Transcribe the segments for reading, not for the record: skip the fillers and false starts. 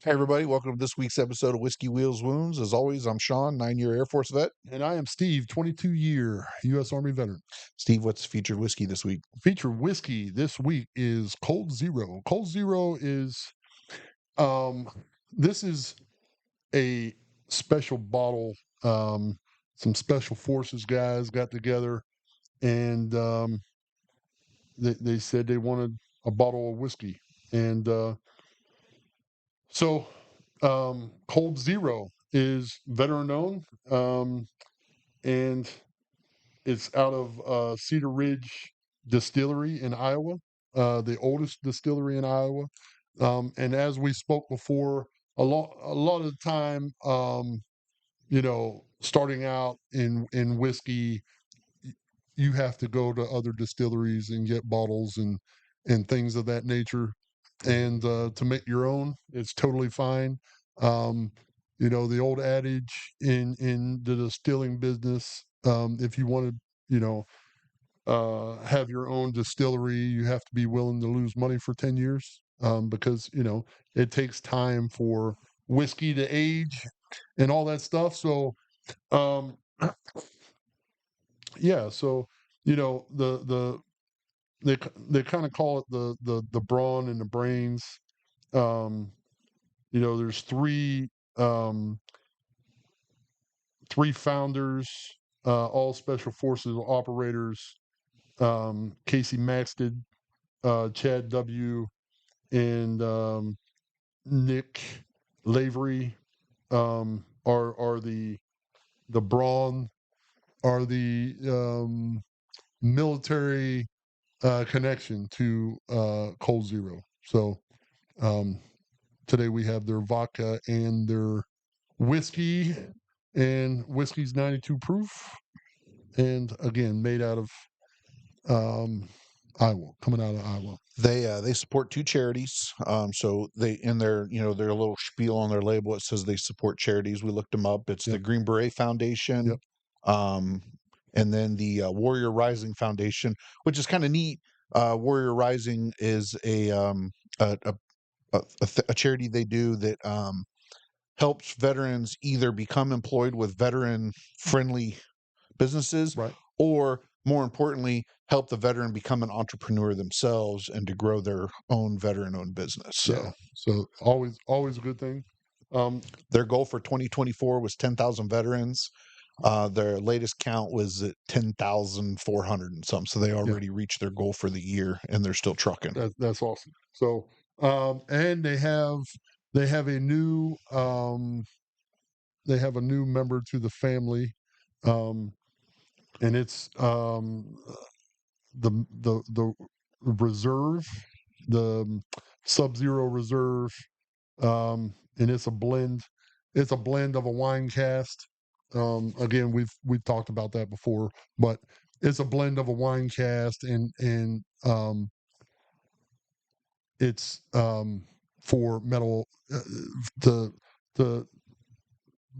Hey, everybody. Welcome to this week's episode of Whiskey Wheels Wounds. As always, I'm Shawn, 9-year Air Force vet. And I am Steve, 22-year U.S. Army veteran. Steve, what's featured whiskey this week? Featured whiskey this week is Cold Zero. Cold Zero is, um, this is a special bottle. Some special forces guys got together and they said they wanted a bottle of whiskey. And so Cold Zero is veteran owned. And it's out of Cedar Ridge Distillery in Iowa, the oldest distillery in Iowa. And as we spoke before, a lot of the time, starting out in whiskey, you have to go to other distilleries and get bottles and things of that nature. And to make your own, it's totally fine. Um, the old adage in the distilling business, if you want to, have your own distillery, you have to be willing to lose money for 10 years, because, it takes time for whiskey to age and all that stuff. So, um, yeah, so, the they kind of call it the brawn and the brains. Um, there's um, three founders, all special forces operators, Casey Maxted, Chad W., and Nick Lavery, are the brawn, are the military connection to Cold Zero. So um, today we have their vodka and their whiskey, and whiskey's 92 proof, and again made out of Iowa, coming out of Iowa. They support two charities. So they in their little spiel on their label, it says they support charities. We looked them up. It's the Yep. Green Beret Foundation, Yep. um, and then the Warrior Rising Foundation, which is kind of neat. Warrior Rising is a, a, a charity they do that helps veterans either become employed with veteran friendly businesses, Right. or more importantly, help the veteran become an entrepreneur themselves and to grow their own veteran owned business. So Yeah. So always a good thing. their goal for 2024 was 10,000 veterans. Their latest count was at 10,400 and some. So they Yeah, already reached their goal for the year and they're still trucking. that's awesome. So and they have a new member to the family, um, and it's the reserve, the Sub-Zero Reserve, and it's a blend. It's a blend of a wine cast. Again, we've talked about that before, but it's a blend of a wine cast and it's for metal, to to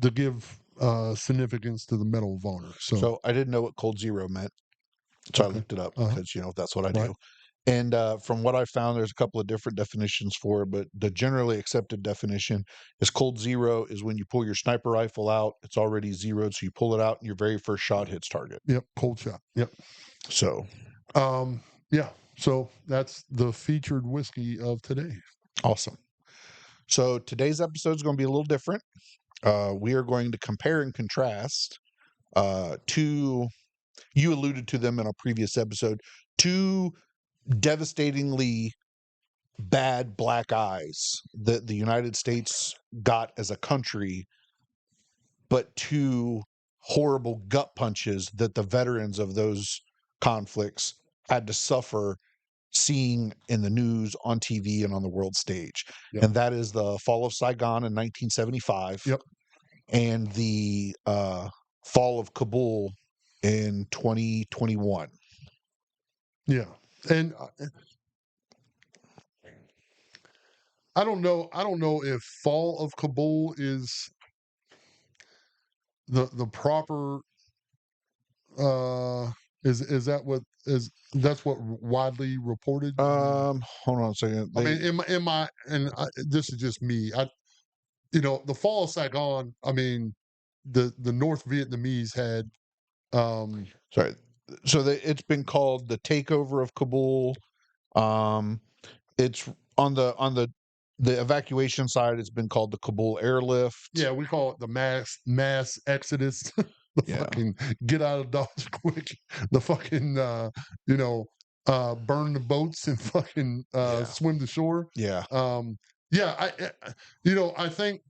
to give significance to the Medal of Honor. So So I didn't know what Cold Zero meant. So I okay, looked it up uh-huh, because, that's what I right, do. And from what I found, there's a couple of different definitions for it, but the generally accepted definition is Cold Zero is when you pull your sniper rifle out, it's already zeroed, so you pull it out and your very first shot hits target. yep, cold shot, yep. So Yeah, so that's the featured whiskey of today. awesome. So today's episode is going to be a little different. We are going to compare and contrast two, you alluded to them in a previous episode, two devastatingly bad black eyes that the United States got as a country, but two horrible gut punches that the veterans of those conflicts had to suffer seeing in the news, on TV, and on the world stage. Yep, And that is the fall of Saigon in 1975 yep, and the fall of Kabul in 2021. yeah, and I don't know if fall of Kabul is the proper, uh is that what is that's what widely reported. Hold on a second. I mean, in my and this is just me. the fall of Saigon, I mean, the North Vietnamese had, Sorry. So it's been called the takeover of Kabul. Um, it's on the evacuation side. It's been called the Kabul airlift. yeah, we call it the mass exodus. The Yeah. fucking get out of Dodge quick. The fucking burn the boats and fucking Yeah. swim to shore. Yeah. Yeah, I think,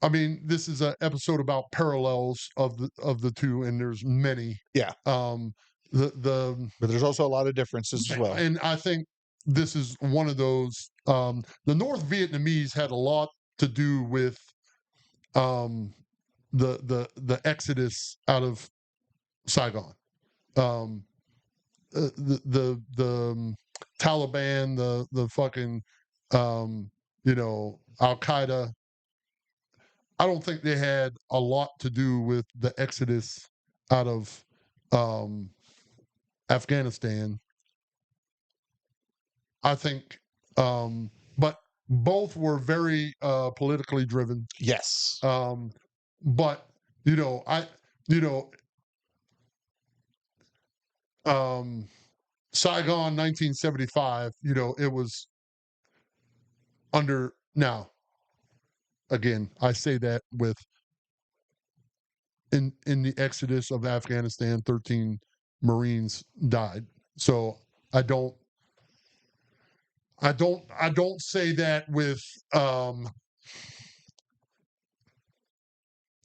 I mean, this is an episode about parallels of the two, and there's many. Yeah. Um, the But there's also a lot of differences as well. and I think this is one of those. The North Vietnamese had a lot to do with um, the exodus out of Saigon. Um, the Taliban, the fucking Al Qaeda. I don't think they had a lot to do with the exodus out of um, Afghanistan. I think, but both were very politically driven. Yes. But I, you know, Saigon, 1975. It was under. Now, again, I say that with in the exodus of Afghanistan, 13 Marines died. So I don't say that with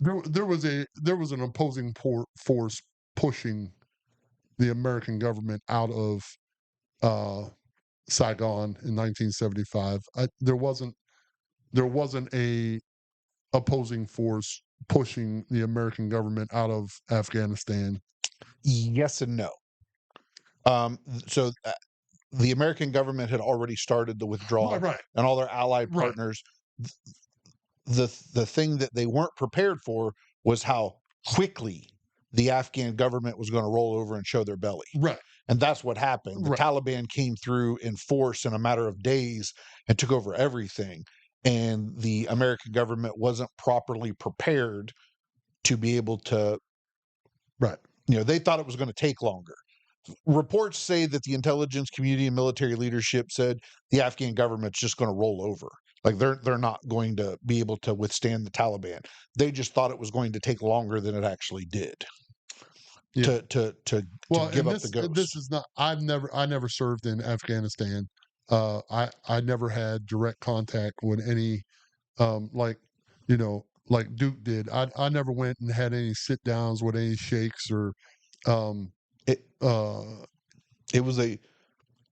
there was an opposing force pushing the American government out of uh, Saigon in 1975. There wasn't a opposing force pushing the American government out of Afghanistan. Yes and no. So the American government had already started the withdrawal, Right. and all their allied Right. partners. The thing that they weren't prepared for was how quickly the Afghan government was going to roll over and show their belly. Right. And that's what happened. The Right. Taliban came through in force in a matter of days and took over everything. And the American government wasn't properly prepared to be able to, Right. they thought it was going to take longer. Reports say that the intelligence community and military leadership said the Afghan government's just going to roll over. Like they're not going to be able to withstand the Taliban. They just thought it was going to take longer than it actually did. Yeah. To Well, give and up the ghost. this is not. I never served in Afghanistan. I never had direct contact with any, like like Duke did. I never went and had any sit downs with any sheikhs or It uh it was a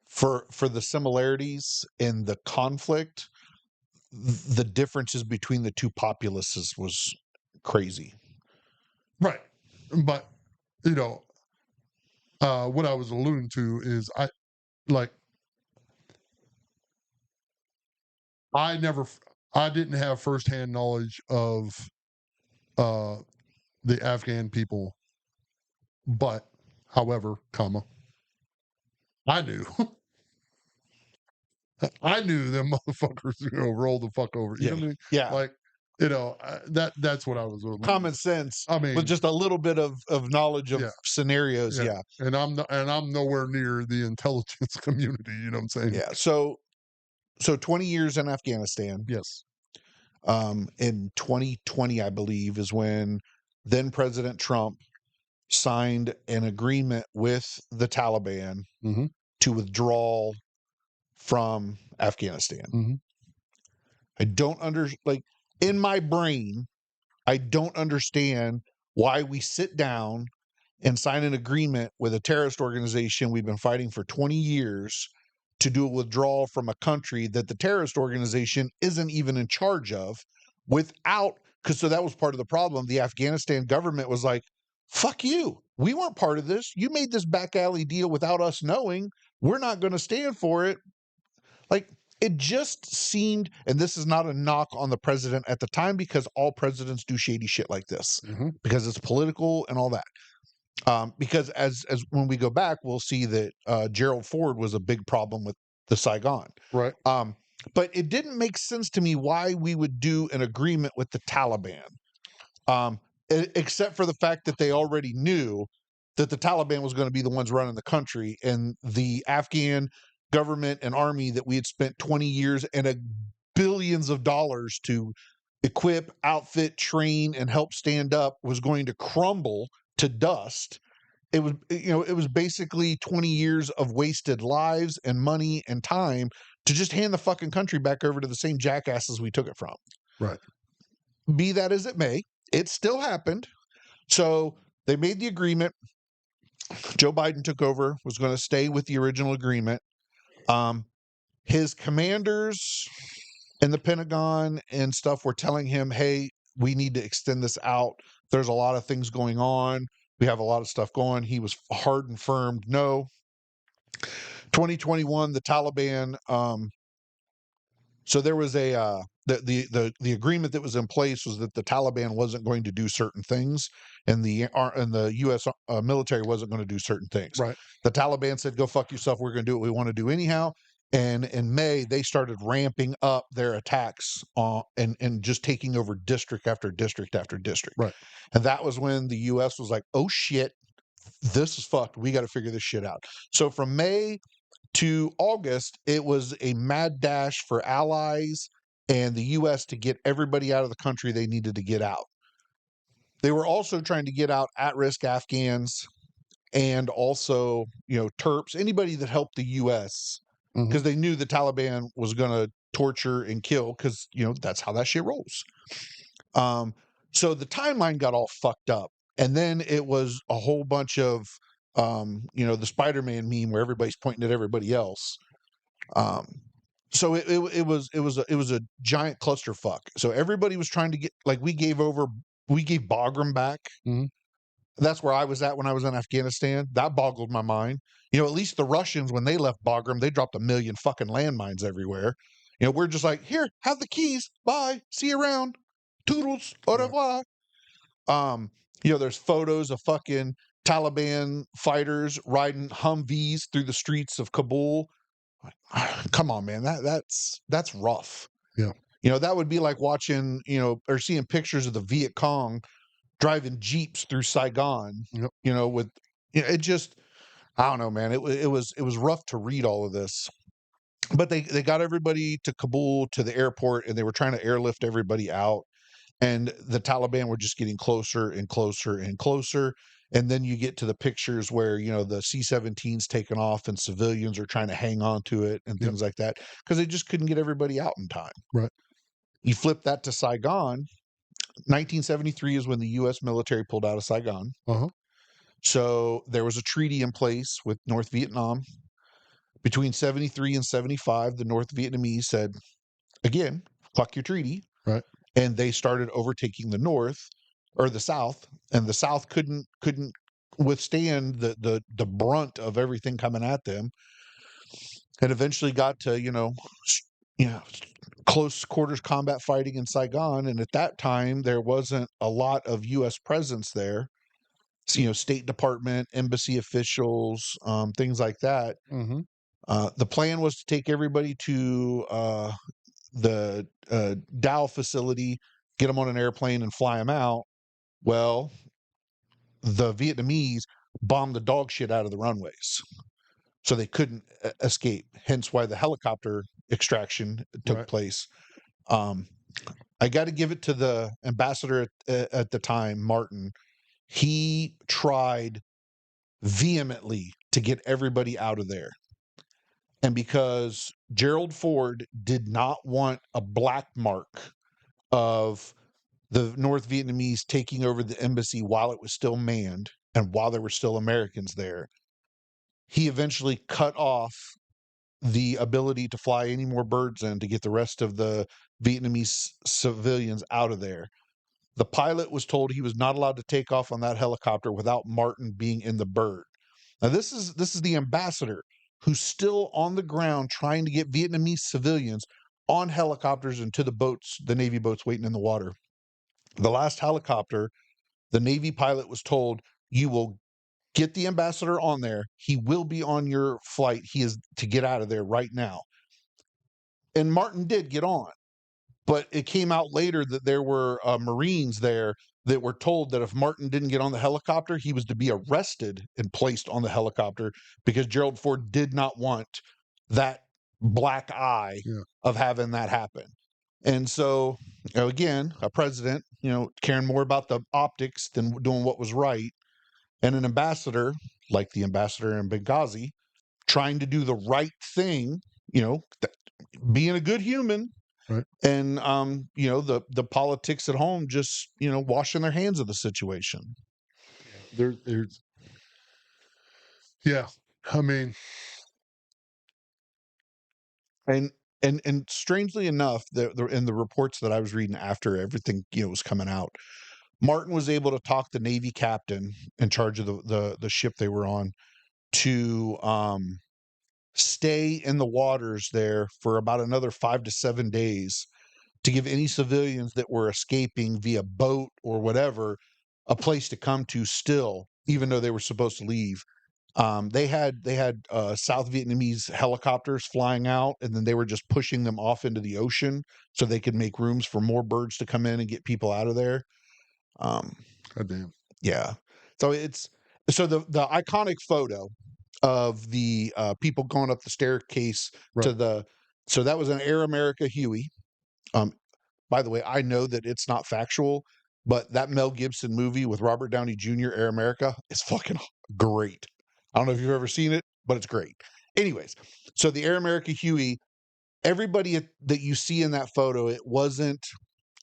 for the similarities in the conflict, the differences between the two populaces was crazy. right. But what I was alluding to is I didn't have firsthand knowledge of uh the Afghan people, but however, I knew. I knew them motherfuckers, roll the fuck over. You know what I mean? Yeah. Like, that's what I was alluding. Common sense. I mean, with just a little bit of knowledge of scenarios. Yeah. And I'm nowhere near the intelligence community. You know what I'm saying? Yeah. So 20 years in Afghanistan. Yes. In 2020, I believe, is when then President Trump signed an agreement with the Taliban Mm-hmm. to withdraw from Afghanistan. Mm-hmm. I don't in my brain, I don't understand why we sit down and sign an agreement with a terrorist organization we've been fighting for 20 years to do a withdrawal from a country that the terrorist organization isn't even in charge of so that was part of the problem. The Afghanistan government was like, fuck you. We weren't part of this. You made this back alley deal without us knowing. We're not going to stand for it. Like, it just seemed, and this is not a knock on the president at the time because all presidents do shady shit like this because it's political and all that. Because as when we go back, we'll see that Gerald Ford was a big problem with the Saigon. Right. But it didn't make sense to me why we would do an agreement with the Taliban, um, except for the fact that they already knew that the Taliban was going to be the ones running the country, and the Afghan government and army that we had spent 20 years and billions of dollars to equip, outfit, train, and help stand up was going to crumble to dust. It was basically 20 years of wasted lives and money and time to just hand the fucking country back over to the same jackasses we took it from. Right. Be that as it may, it still happened. So they made the agreement. Joe Biden took over, was going to stay with the original agreement. His commanders in the Pentagon and stuff were telling him, hey, we need to extend this out. There's a lot of things going on. We have a lot of stuff going. He was hard and firm. No. 2021, the Taliban. So there was the agreement that was in place was that the Taliban wasn't going to do certain things, and the U.S. Military wasn't going to do certain things. Right. The Taliban said, "Go fuck yourself. We're going to do what we want to do anyhow." And in May, they started ramping up their attacks and just taking over district after district after district. Right. And that was when the U.S. was like, "Oh shit, this is fucked. We got to figure this shit out." So from May to August, it was a mad dash for allies and the U.S. to get everybody out of the country they needed to get out. They were also trying to get out at-risk Afghans and also, Terps, anybody that helped the U.S. Mhm. because they knew the Taliban was going to torture and kill because, that's how that shit rolls. So the timeline got all fucked up. And then it was a whole bunch of, the Spider-Man meme where everybody's pointing at everybody else. So it was a giant clusterfuck. So everybody was trying to get, like, we gave Bagram back. Mhm. That's where I was at when I was in Afghanistan. That boggled my mind. At least the Russians, when they left Bagram, they dropped 1 million fucking landmines everywhere. We're just like, here, have the keys. Bye. See you around. Toodles. Au Right. revoir. There's photos of fucking Taliban fighters riding Humvees through the streets of Kabul. Come on, man. That's rough. Yeah. That would be like watching, or seeing pictures of the Viet Cong driving Jeeps through Saigon, Yep. with it just, I don't know, man. It was rough to read all of this. But they got everybody to Kabul to the airport and they were trying to airlift everybody out. And the Taliban were just getting closer and closer and closer. And then you get to the pictures where, the C-17's taken off and civilians are trying to hang on to it and Yep. things like that because they just couldn't get everybody out in time. Right. You flip that to Saigon. 1973 is when the U.S. military pulled out of Saigon. Uh-huh. So there was a treaty in place with North Vietnam. Between 73 and 75, the North Vietnamese said, again, fuck your treaty. Right. And they started overtaking the North or the South, and the South couldn't withstand the brunt of everything coming at them, and eventually got to close quarters combat fighting in Saigon. And at that time, there wasn't a lot of U.S. presence there. So, State Department, embassy officials, things like that. Mm-hmm. The plan was to take everybody to the Dow facility, get them on an airplane and fly them out. Well, the Vietnamese bombed the dog shit out of the runways. So they couldn't escape, hence why the helicopter extraction took Right. place. I got to give it to the ambassador at the time, Martin. He tried vehemently to get everybody out of there. And because Gerald Ford did not want a black mark of the North Vietnamese taking over the embassy while it was still manned and while there were still Americans there, he eventually cut off the ability to fly any more birds in to get the rest of the Vietnamese civilians out of there. The pilot was told he was not allowed to take off on that helicopter without Martin being in the bird. Now this is the ambassador who's still on the ground trying to get Vietnamese civilians on helicopters and to the boats, the Navy boats waiting in the water. The last helicopter, the Navy pilot was told, you will get the ambassador on there. He will be on your flight. He is to get out of there right now. And Martin did get on, but it came out later that there were Marines there that were told that if Martin didn't get on the helicopter, he was to be arrested and placed on the helicopter because Gerald Ford did not want that black eye Yeah. of having that happen. And so, again, a president, caring more about the optics than doing what was right, and an ambassador, like the ambassador in Benghazi, trying to do the right thing, being a good human, Right. and the politics at home just washing their hands of the situation. Yeah. There's yeah. I mean, And strangely enough, in the reports that I was reading after everything was coming out, Martin was able to talk the Navy captain in charge of the ship they were on to stay in the waters there for about another 5 to 7 days to give any civilians that were escaping via boat or whatever a place to come to still, even though they were supposed to leave. They had South Vietnamese helicopters flying out, and then they were just pushing them off into the ocean so they could make rooms for more birds to come in and get people out of there. Um, goddamn. yeah. So the iconic photo of the people going up the staircase to Right. the so that was an Air America Huey. Um, by the way, I know that it's not factual, but that Mel Gibson movie with Robert Downey Jr., Air America, is fucking great. I don't know if you've ever seen it, but it's great. Anyways, so the Air America Huey, everybody that you see in that photo, it wasn't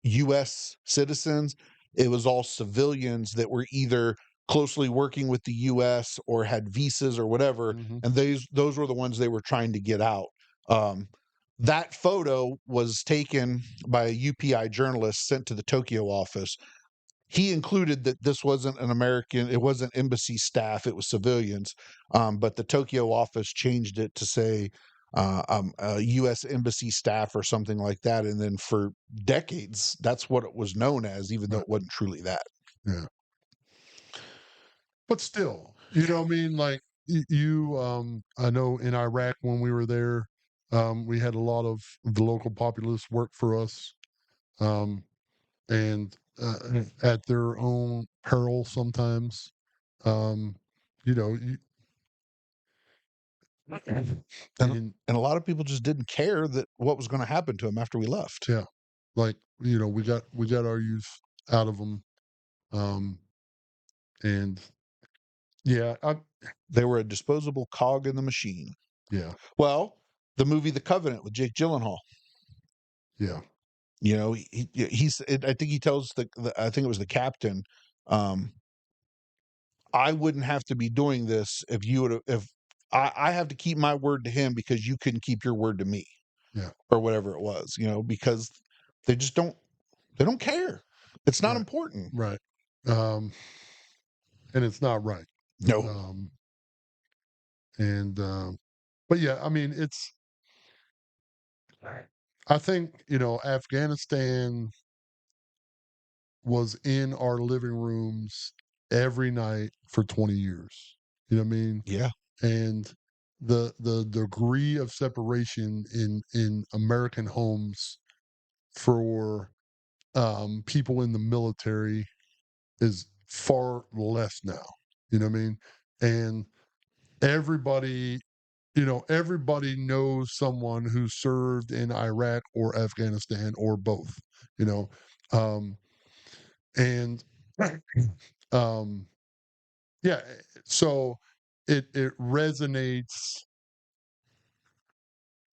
US citizens, it was all civilians that were either closely working with the US or had visas or whatever, Mm-hmm. and those were the ones they were trying to get out. Um, that photo was taken by a UPI journalist sent to the Tokyo office. He included that this wasn't an American, it wasn't embassy staff, it was civilians. But the Tokyo office changed it to say U.S. embassy staff or something like that. And then for decades, that's what it was known as, even though Right. it wasn't truly that. Yeah. But still, you know what I mean? Like you, I know in Iraq when we were there, we had a lot of the local populace work for us, um, and at their own peril sometimes. Um, you know, And and and a lot of people just didn't care that what was going to happen to him after we left. yeah, like we got our youth out of them, um, and yeah, They were a disposable cog in the machine. yeah, Well, the movie The Covenant with Jake Gyllenhaal. yeah, I think he tells I think it was the captain, um, I wouldn't have to be doing this if you would have, if I have to keep my word to him because you couldn't keep your word to me yeah, or whatever it was, because they just they don't care. It's not right, important. right, um, and it's not right. No. Um, and but yeah, I mean, I think Afghanistan was in our living rooms every night for 20 years. You know what I mean? Yeah. And the degree of separation in American homes for people in the military is far less now. You know what I mean? And everybody everybody knows someone who served in Iraq or Afghanistan or both, you know. Um, and um, yeah, so it resonates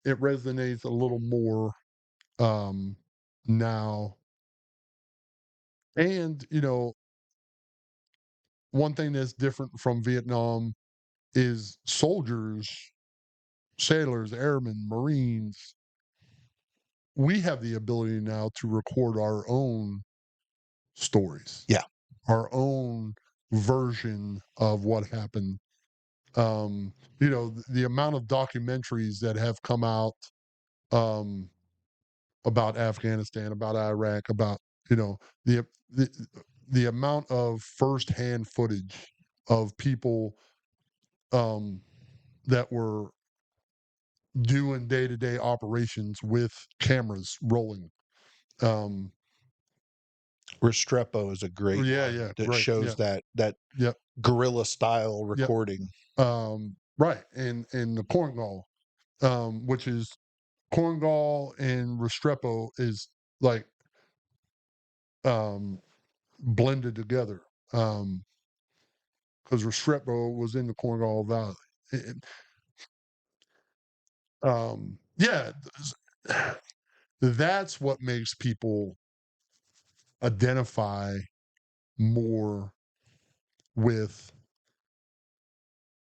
a little more um now. And one thing that's different from Vietnam is soldiers, sailors, airmen, Marines, we have the ability now to record our own stories, Yeah. our own version of what happened. The amount of documentaries that have come out um, about Afghanistan, about Iraq, about you know the the the amount of firsthand footage of people um, that were doing day-to-day operations with cameras rolling. Um, Restrepo is a great one yeah, that great. Yeah, shows that yep, guerrilla style yep. recording. Right, and the Korngal, which is Korngal and Restrepo is like um, blended together. Because Restrepo was in the Korngal Valley. And, yeah, that's what makes people identify more with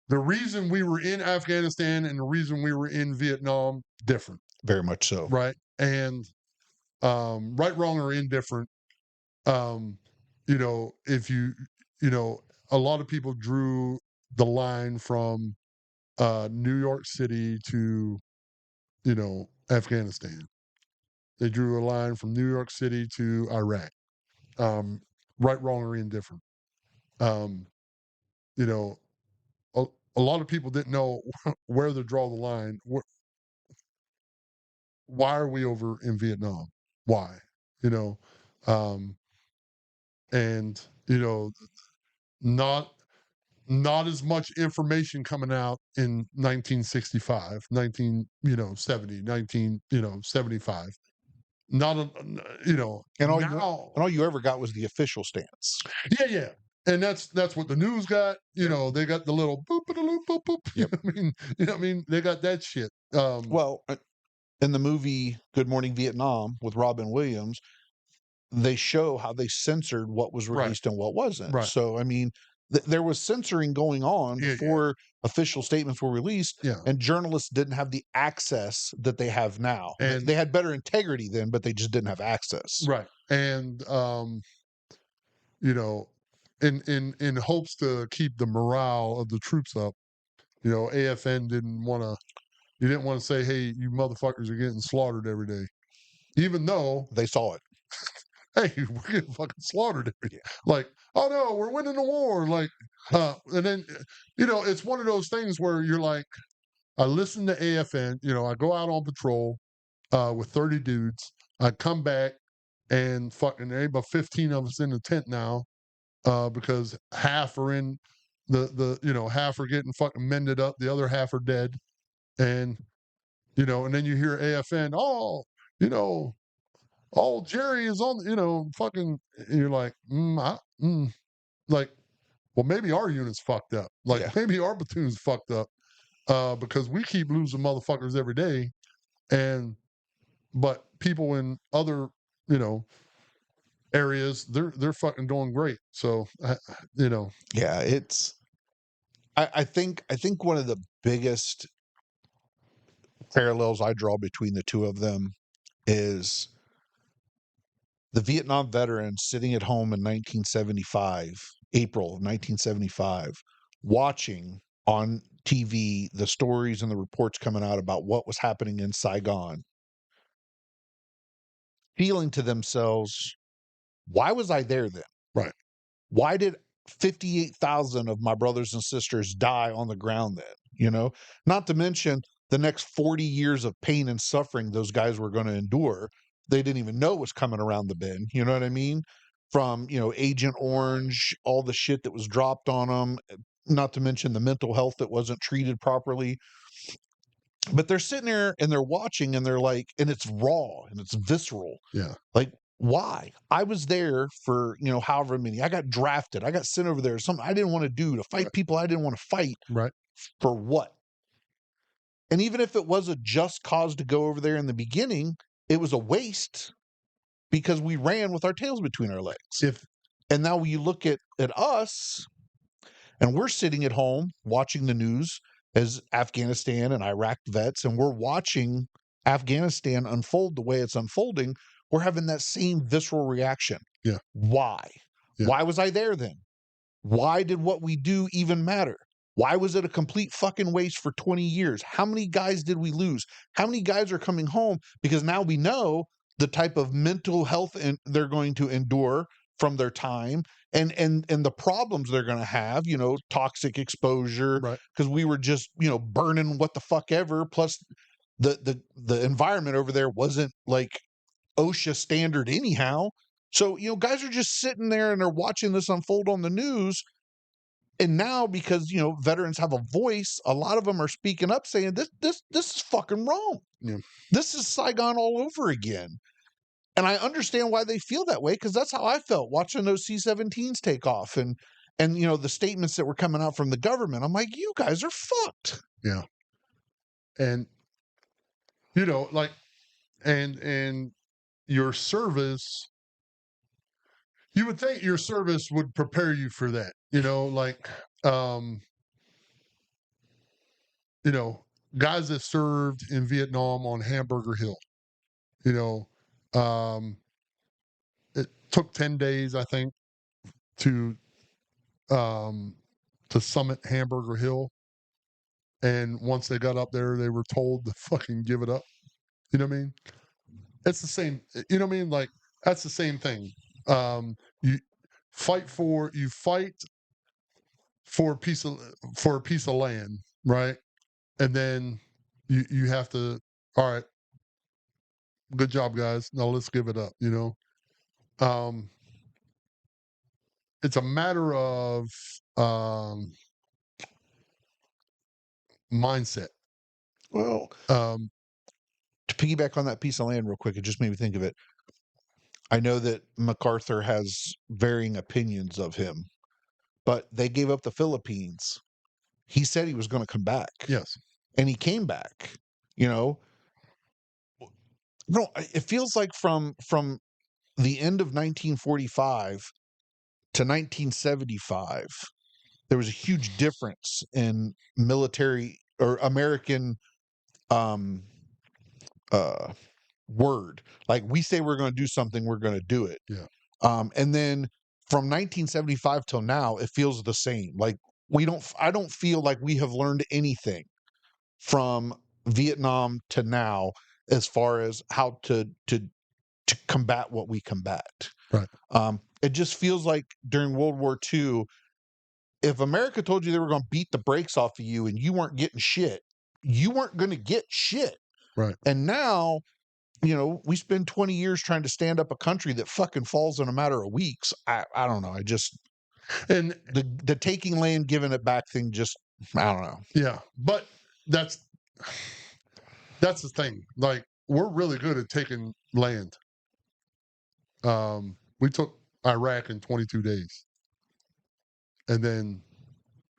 the reason we were in Afghanistan and the reason we were in Vietnam different, Very much so. right? And right, wrong, or indifferent. Um, if a lot of people drew the line from New York City to Afghanistan. They drew a line from New York City to Iraq. Um, right, wrong, or indifferent. Um, you know, a, a lot of people didn't know where to draw the line. Why are we over in Vietnam? Why? You know, um, and not not as much information coming out in 1965, 1970, 1975. Not a, And now. all you ever got was the official stance. Yeah, yeah. And that's what the news got. They got the little boop boop boop boop. Yep. I mean, they got that shit. Well, in the movie Good Morning Vietnam with Robin Williams, they show how they censored what was Right, released and what wasn't. right. So, I mean, there was censoring going on Yeah, yeah, before official statements were released, yeah. and journalists didn't have the access that they have now. And They had better integrity then, but they just didn't have access. right. And you know, in hopes to keep the morale of the troops up, AFN didn't want to say, hey, you motherfuckers are getting slaughtered every day. Even though, They saw it. hey, we're getting fucking slaughtered every day. Yeah. Like, oh no, we're winning the war. Like, and then, it's one of those things where you're like, I listen to AFN, I go out on patrol with 30 dudes. I come back and fucking, there ain't about 15 of us in the tent now because half are in half are getting fucking mended up. The other half are dead. And, and then you hear AFN, oh, you know, oh, Jerry is on, fucking, and you're like, like, well, maybe our unit's fucked up. Like, Yeah. maybe our platoon's fucked up because we keep losing motherfuckers every day. But people in other, you know, areas, they're fucking doing great. So, Yeah. I think one of the biggest parallels I draw between the two of them is the Vietnam veterans sitting at home in 1975, April of 1975, watching on TV the stories and the reports coming out about what was happening in Saigon, feeling to themselves, why was I there then? right. Why did 58,000 of my brothers and sisters die on the ground then? Not to mention the next 40 years of pain and suffering those guys were going to endure. They didn't even know was coming around the bend. You know what I mean? From, Agent Orange, all the shit that was dropped on them, not to mention the mental health that wasn't treated properly. But they're sitting there and they're watching and they're like, and it's raw and it's visceral. Yeah. Like, why? I was there for, however many. I got drafted. I got sent over there. Something I didn't want to do, to fight Right. people I didn't want to fight. Right. For what? And even if it was a just cause to go over there in the beginning, it was a waste because we ran with our tails between our legs. If And now you look at us, and we're sitting at home watching the news as Afghanistan and Iraq vets, and we're watching Afghanistan unfold the way it's unfolding. We're having that same visceral reaction. Yeah. Why? Yeah. Why was I there then? Why did what we do even matter? Why was it a complete fucking waste for 20 years? How many guys did we lose? How many guys are coming home? Because now we know the type of mental health they're going to endure from their time, and the problems they're going to have, toxic exposure, right. because we were just, burning what the fuck ever. Plus, the environment over there wasn't like OSHA standard anyhow. So, guys are just sitting there and they're watching this unfold on the news. And now, because veterans have a voice, a lot of them are speaking up, saying this is fucking wrong. Yeah. This is Saigon all over again. And I understand why they feel that way, because that's how I felt watching those C-17s take off and the statements that were coming out from the government. I'm like, you guys are fucked. Yeah. And like, and your service, you would think your service would prepare you for that, like, guys that served in Vietnam on Hamburger Hill, um, it took 10 days, I think, to um, summit Hamburger Hill. And once they got up there, they were told to fucking give it up. You know what I mean? It's the same. You know what I mean? Like, that's the same thing. You fight for a piece of land, right? And then you have to. All right, good job, guys. Now let's give it up. Um, it's a matter of mindset. Well, Um, to piggyback on that piece of land real quick, it just made me think of it. I know that MacArthur has varying opinions of him, but they gave up the Philippines. He said he was going to come back. yes. And he came back. No, it feels like from the end of 1945 to 1975, there was a huge difference in military or American um word. Like, we say we're going to do something, we're going to do it. Yeah. And then from 1975 till now, it feels the same. Like, I don't feel like we have learned anything from Vietnam to now as far as how to combat what we combat. Right. It just feels like during World War II, if America told you they were going to beat the brakes off of you and you weren't getting shit, you weren't going to get shit. Right. And now, we spend 20 years trying to stand up a country that fucking falls in a matter of weeks. I don't know. And the taking land, giving it back thing, just, I don't know. yeah, but that's the thing. Like, we're really good at taking land. We took Iraq in 22 days. And then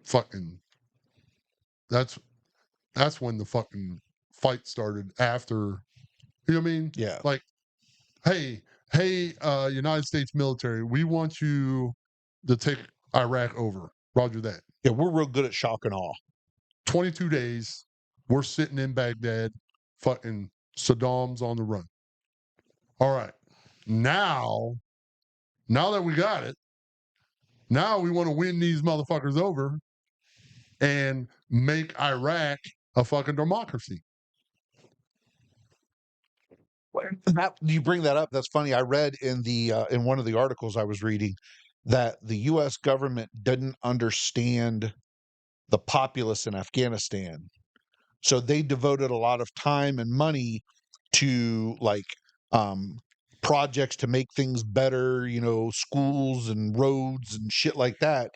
fucking that's when the fucking fight started after. You know what I mean? Yeah. Like, hey, United States military, we want you to take Iraq over. Roger that. Yeah, we're real good at shock and awe. 22 days, we're sitting in Baghdad, fucking Saddam's on the run. All right. Now that we got it, now we want to win these motherfuckers over and make Iraq a fucking democracy. You bring that up. That's funny. I read in in one of the articles I was reading that the U.S. government didn't understand the populace in Afghanistan, so they devoted a lot of time and money to um, projects to make things better. Schools and roads and shit like that.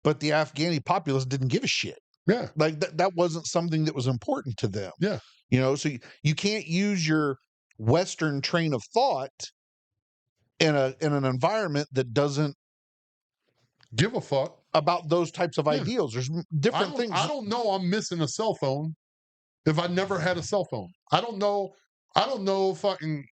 But the Afghani populace didn't give a shit. Yeah. Like, that wasn't something that was important to them. Yeah. So you can't use your Western train of thought in an environment that doesn't give a fuck about those types of ideals. There's different things. I don't know I'm missing a cell phone if I never had a cell phone. I don't know fucking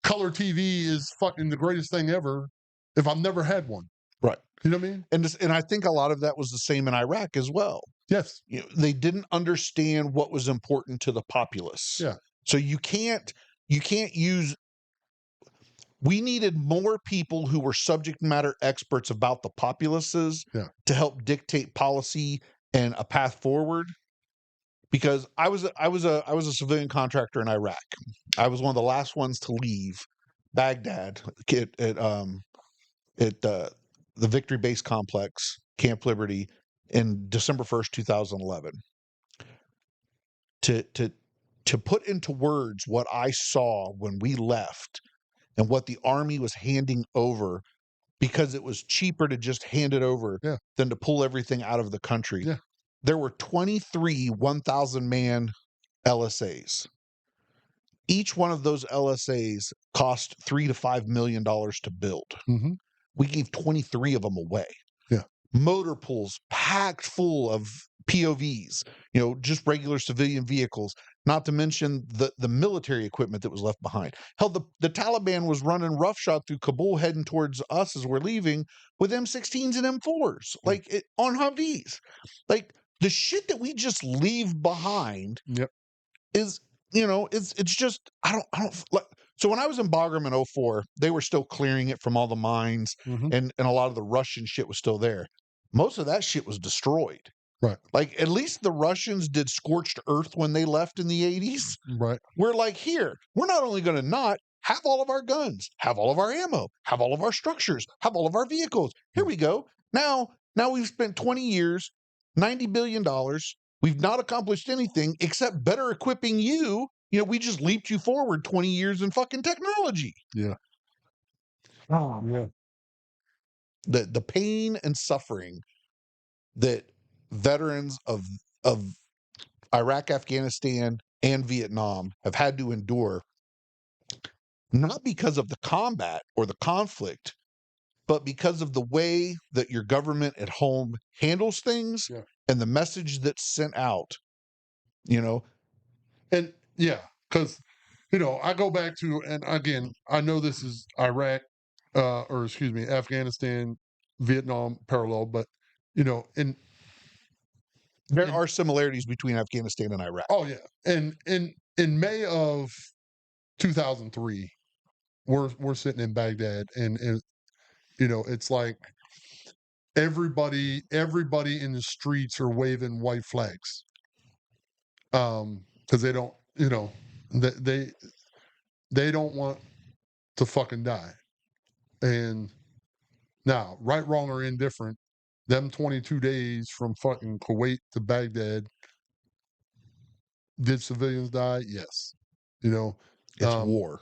color TV is fucking the greatest thing ever if I've never had one. Right. You know what I mean? And I think a lot of that was the same in Iraq as well. Yes. They didn't understand what was important to the populace. Yeah. So you can't use. We needed more people who were subject matter experts about the populaces to help dictate policy and a path forward. Because I was a civilian contractor in Iraq. I was one of the last ones to leave Baghdad at the Victory Base Complex, Camp Liberty, in December 1st, 2011. To to put into words what I saw when we left and what the Army was handing over, because it was cheaper to just hand it over Yeah. than to pull everything out of the country. Yeah. There were 23 1,000 man LSAs. Each one of those LSAs cost $3 to $5 million to build. Mm-hmm. We gave 23 of them away. Yeah. Motor pools packed full of POVs, just regular civilian vehicles, not to mention the military equipment that was left behind. Hell, the Taliban was running roughshod through Kabul heading towards us as we're leaving with M16s and M4s, Yeah. on Humvees. Like the shit that we just leave behind Yep. is, it's just, I don't like. So when I was in Bagram in '04, they were still clearing it from all the mines, Mm-hmm. and a lot of the Russian shit was still there. Most of that shit was destroyed. Right. Like at least the Russians did scorched earth when they left in the 80s. Right. We're like, here, we're not only going to not have all of our guns, have all of our ammo, have all of our structures, have all of our vehicles. Here we go. Now we've spent 20 years, $90 billion. We've not accomplished anything except better equipping you. We just leaped you forward 20 years in fucking technology. Yeah. Oh, yeah. The pain and suffering that veterans of Iraq, Afghanistan, and Vietnam have had to endure, not because of the combat or the conflict, but because of the way that your government at home handles things Yeah. and the message that's sent out. And yeah, because I go back to, and again, I know this is Iraq, or excuse me, Afghanistan, Vietnam parallel, but in There in are similarities between Afghanistan and Iraq. oh yeah, and in May of 2003, we're sitting in Baghdad, and it's like everybody in the streets are waving white flags, because they don't, they don't want to fucking die. And now, right, wrong, or indifferent, them 22 days from fucking Kuwait to Baghdad, did civilians die? Yes. It's Um, war.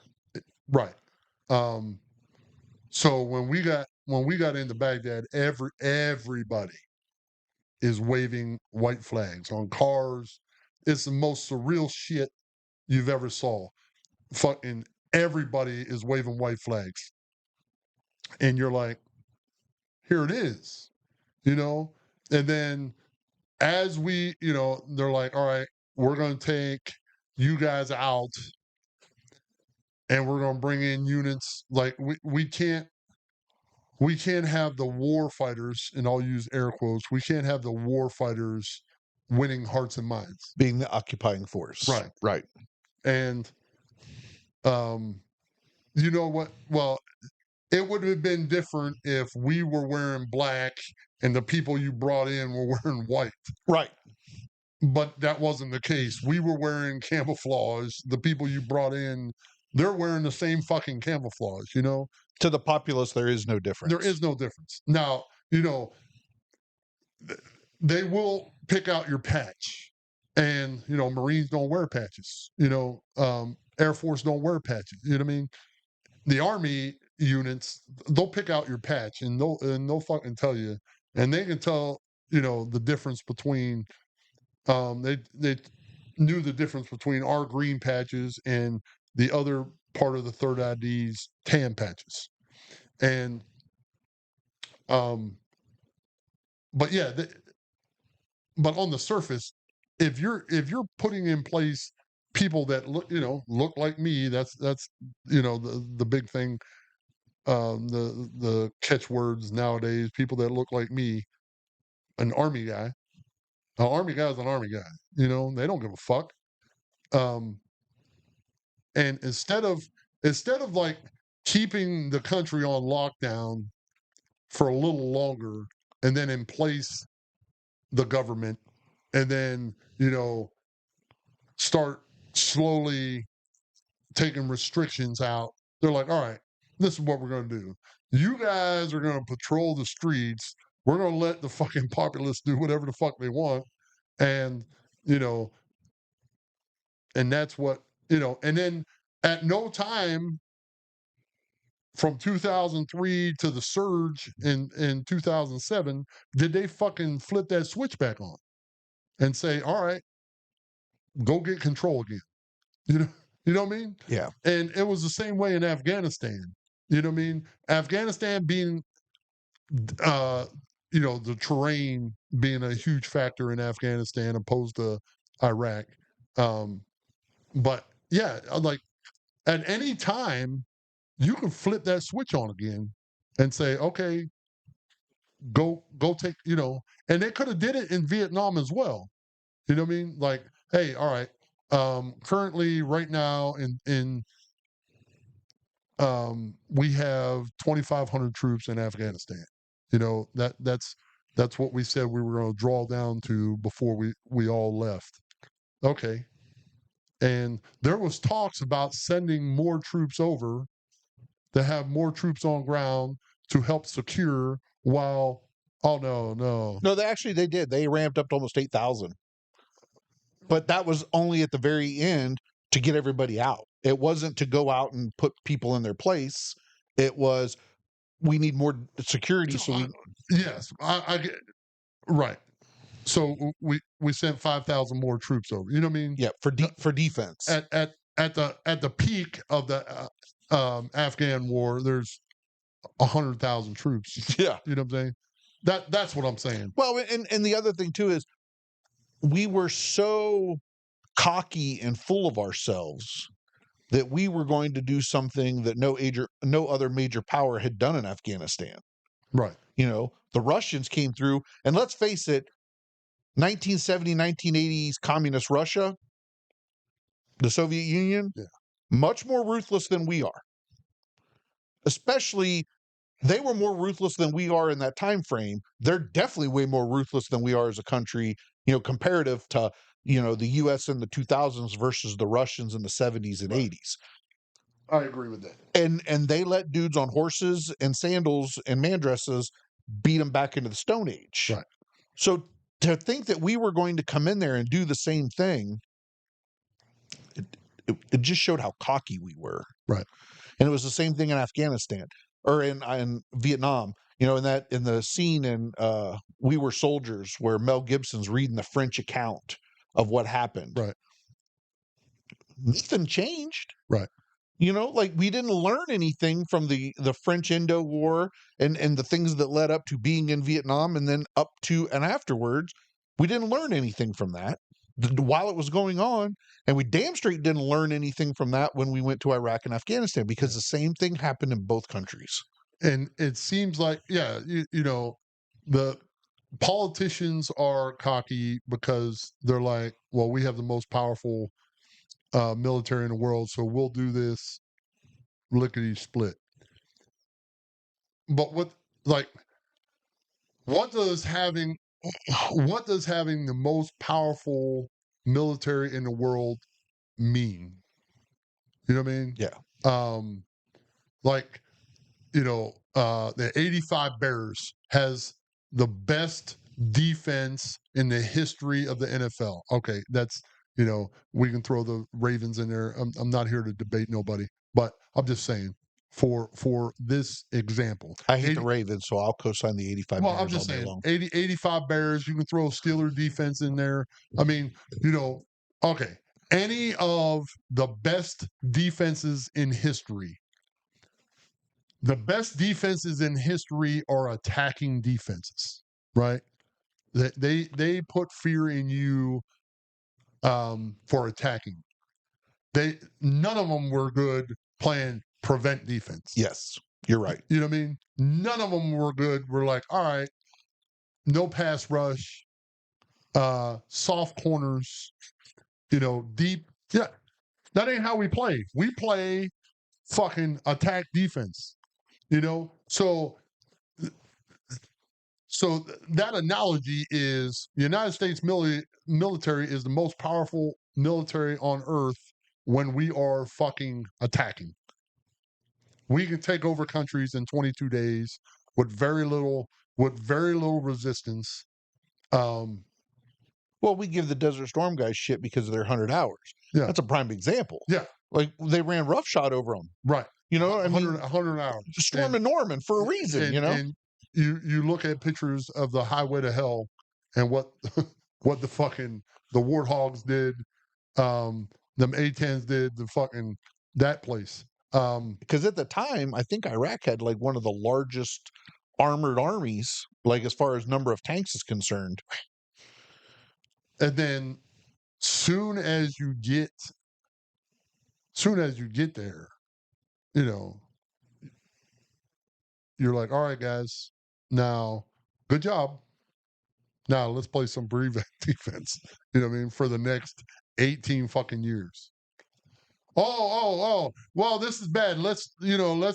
right. Um, so when we got into Baghdad, everybody is waving white flags on cars. It's the most surreal shit you've ever saw. Fucking everybody is waving white flags, and you're like, here it is, and then as they're like, all right, we're going to take you guys out and we're going to bring in units. Like we can't have the war fighters, and I'll use air quotes, we can't have the war fighters winning hearts and minds. Being the occupying force. Right. Right. And you know what? Well, it would have been different if we were wearing black and the people you brought in were wearing white. Right. But that wasn't the case. We were wearing camouflage. The people you brought in, they're wearing the same fucking camouflage, To the populace, there is no difference. There is no difference. Now, they will pick out your patch. And, Marines don't wear patches. Air Force don't wear patches. You know what I mean? The Army units, they'll pick out your patch and they'll fucking tell you. And they can tell, the difference between they knew the difference between our green patches and the other part of the third ID's tan patches. And but yeah, but on the surface, if you're putting in place people that look like me, that's the big thing. The catchwords nowadays, people that look like me, an army guy. An army guy is an army guy. They don't give a fuck. Um, and instead of like keeping the country on lockdown for a little longer and then in place the government and then start slowly taking restrictions out, they're like, all right, this is what we're going to do. You guys are going to patrol the streets. We're going to let the fucking populace do whatever the fuck they want. And, you know, And that's what, and then at no time from 2003 to the surge in 2007 did they fucking flip that switch back on and say, all right, go get control again. You know, you know what I mean? Yeah. And it was the same way in Afghanistan. You know what I mean? Afghanistan being, uh, the terrain being a huge factor in Afghanistan opposed to Iraq. Um, but yeah, like at any time, you can flip that switch on again and say, okay, go take, and they could have did it in Vietnam as well. You know what I mean? Like, hey, all right, currently right now in we have 2,500 troops in Afghanistan. That's what we said we were going to draw down to before we all left. Okay. And there was talks about sending more troops over to have more troops on ground to help secure while, oh no. No, they did. They ramped up to almost 8,000. But that was only at the very end to get everybody out. It wasn't to go out and put people in their place. It was, we need more security. So we, yes, I get right. So we sent 5,000 more troops over. You know what I mean? yeah, for defense. At the peak of the Afghan war, there's 100,000 troops. Yeah. You know what I'm saying? That's what I'm saying. Well, and the other thing too is we were so cocky and full of ourselves that we were going to do something that no other major power had done in Afghanistan. Right. The Russians came through, and let's face it, 1970, 1980s communist Russia, the Soviet Union, Yeah. much more ruthless than we are. Especially, they were more ruthless than we are in that time frame. They're definitely way more ruthless than we are as a country, comparative to, the US in the 2000s versus the Russians in the 70s and Right. 80s. I agree with that. And they let dudes on horses and sandals and man dresses beat them back into the Stone Age. Right. So to think that we were going to come in there and do the same thing, it just showed how cocky we were. Right. And it was the same thing in Afghanistan or in Vietnam. In the scene in We Were Soldiers, where Mel Gibson's reading the French account of what happened. Right. Nothing changed. Right. Like we didn't learn anything from the French Indo War and the things that led up to being in Vietnam and then up to and afterwards. We didn't learn anything from that while it was going on, and we damn straight didn't learn anything from that when we went to Iraq and Afghanistan, because the same thing happened in both countries. And it seems like, yeah, the politicians are cocky because they're like, well, we have the most powerful military in the world, so we'll do this lickety split. But what does having the most powerful military in the world mean? You know what I mean? Yeah. Like, the 85 Bears has the best defense in the history of the NFL. Okay, that's, we can throw the Ravens in there. I'm not here to debate nobody, but I'm just saying for this example. I hate the Ravens, so I'll co-sign the 85 Well, Bears I'm just all day saying long. 85 Bears, you can throw Steeler defense in there. I mean, okay, any of the best defenses in history. The best defenses in history are attacking defenses, right? They put fear in you for attacking. None of them were good playing prevent defense. Yes, you're right. You know what I mean? None of them were good. We're like, all right, no pass rush, soft corners, deep. Yeah, that ain't how we play. We play fucking attack defense. So that analogy is the United States military is the most powerful military on earth when we are fucking attacking. We can take over countries in 22 days with very little resistance. Well, we give the Desert Storm guys shit because of their 100 hours. Yeah. That's a prime example. Yeah. Like they ran roughshod over them. Right. You know what I mean? 100 hours. Storming Norman for a reason, you know? And you look at pictures of the highway to hell and what what the fucking the warthogs did, them A-10s did, the fucking that place. Because at the time, I think Iraq had like one of the largest armored armies, like as far as number of tanks is concerned. And then soon as you get there, you know, you're like, all right, guys, now good job. Now let's play some prevent defense. You know what I mean? For the next 18 fucking years. Oh, well, this is bad. Let's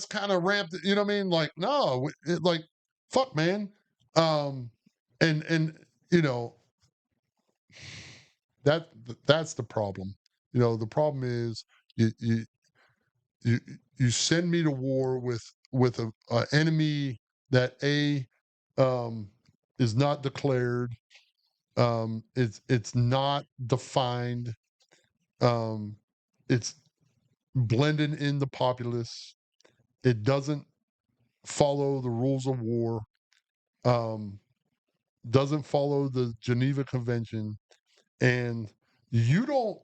kind of ramp it, you know what I mean? Like, no, like, fuck, man. And you know, that's the problem. You know, the problem is you you you you send me to war with a enemy that um is not declared, it's not defined, um it's blended in the populace, it doesn't follow the rules of war, um doesn't follow the Geneva Convention, and you don't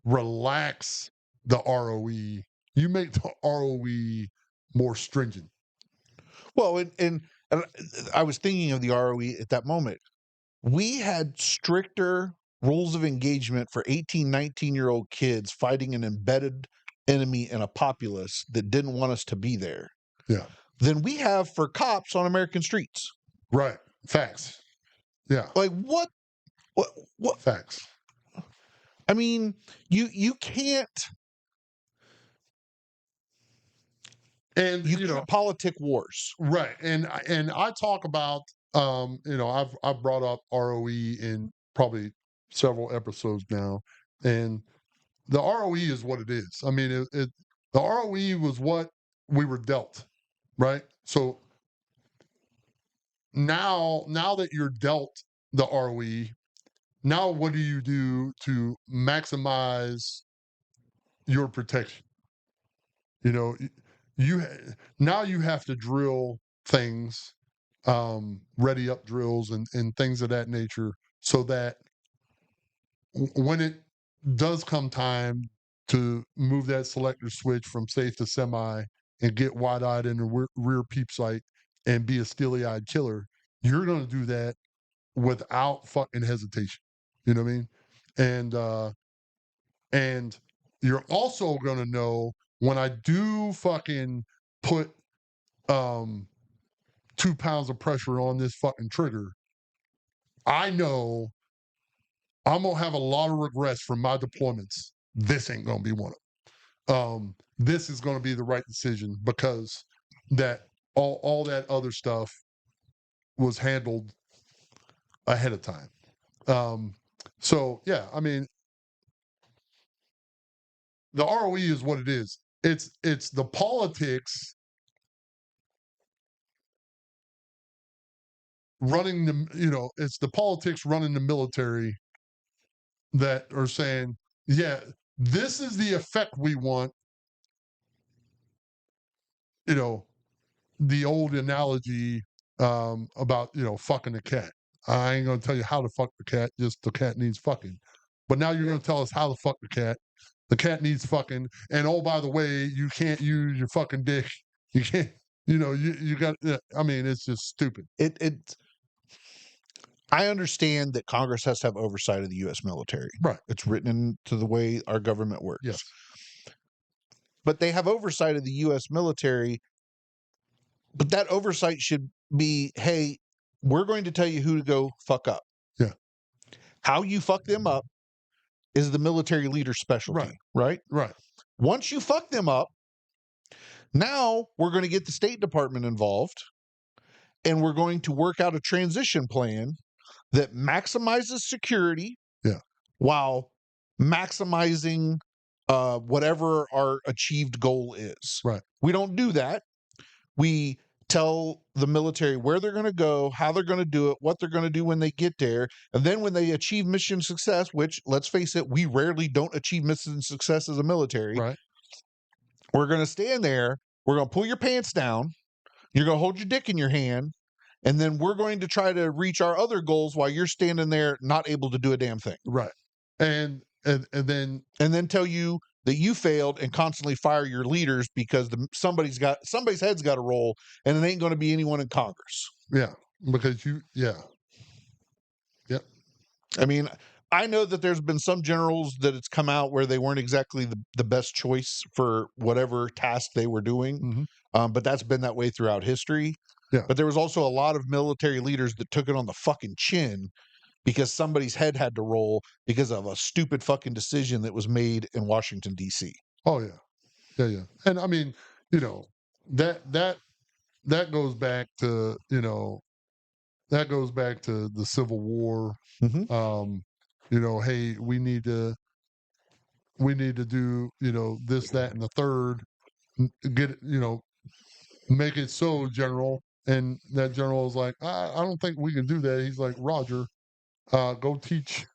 relax the ROE, you make the ROE more stringent. Well, and I was thinking of the ROE at that moment. We had stricter rules of engagement for 18, 19-year-old kids fighting an embedded enemy in a populace that didn't want us to be there Yeah. than we have for cops on American streets. Right. Facts. Yeah. Like what Facts. I mean, you can't And you can't politic wars. right. And I talk about I've brought up ROE in probably several episodes now, and the ROE is what it is. I mean, the ROE was what we were dealt, right? So now that you're dealt the ROE, now what do you do to maximize your protection? You know, now you have to drill things, ready up drills and things of that nature, so that when it does come time to move that selector switch from safe to semi and get wide eyed in the rear peep sight and be a steely eyed killer, you're going to do that without fucking hesitation. You know what I mean? And you're also going to know when I do fucking put 2 pounds of pressure on this fucking trigger, I know I'm gonna have a lot of regrets from my deployments. This ain't gonna be one of them. This is gonna be the right decision because that all that other stuff was handled ahead of time. So yeah, I mean, the ROE is what it is. It's the politics running it's the politics running the military that are saying, yeah, this is the effect we want. You know, the old analogy about, fucking a cat. I ain't gonna tell you how to fuck the cat, just the cat needs fucking. But now you're gonna tell us how to fuck the cat. The cat needs fucking, and oh, by the way, you can't use your fucking dick. You can't, you got. I mean, it's just stupid. I understand that Congress has to have oversight of the U.S. military. Right. It's written into the way our government works. Yes. But they have oversight of the U.S. military. But that oversight should be, hey, we're going to tell you who to go fuck up. Yeah. How you fuck them up is the military leader's specialty, right? Right. Once you fuck them up, now we're going to get the State Department involved, and we're going to work out a transition plan that maximizes security, while maximizing whatever our achieved goal is. Right. We don't do that. We tell the military where they're going to go, how they're going to do it, what they're going to do when they get there. And then when they achieve mission success, which let's face it, we rarely don't achieve mission success as a military, Right. we're going to stand there. We're going to pull your pants down. You're going to hold your dick in your hand. And then we're going to try to reach our other goals while you're standing there not able to do a damn thing. Right. And then tell you that you failed and constantly fire your leaders because somebody's head's got to roll, and it ain't going to be anyone in Congress. yeah, because yep. I mean, I know that there's been some generals that it's come out where they weren't exactly the best choice for whatever task they were doing, but that's been that way throughout history. Yeah. But there was also a lot of military leaders that took it on the fucking chin because somebody's head had to roll because of a stupid fucking decision that was made in Washington, D.C. Oh yeah. And I mean, that goes back to the Civil War. Hey, we need to do this, that, and the third. Get make it so, General. And that general is like, I don't think we can do that. He's like, Roger, go teach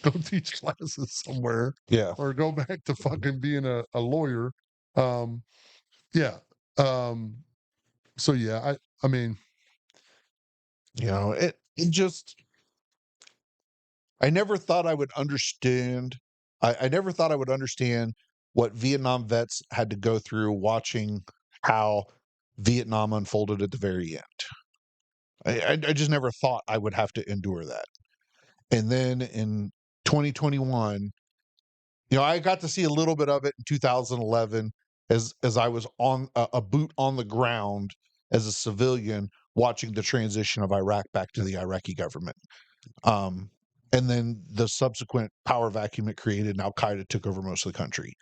classes somewhere. Yeah. Or go back to fucking being a lawyer. Yeah. So yeah, I mean, it just, I never thought I would understand. I never thought I would understand what Vietnam vets had to go through watching how Vietnam unfolded at the very end. I just never thought I would have to endure that. And then in 2021, I got to see a little bit of it in 2011 as I was on a boot on the ground as a civilian watching the transition of Iraq back to the Iraqi government. And then the subsequent power vacuum it created, and Al Qaeda took over most of the country.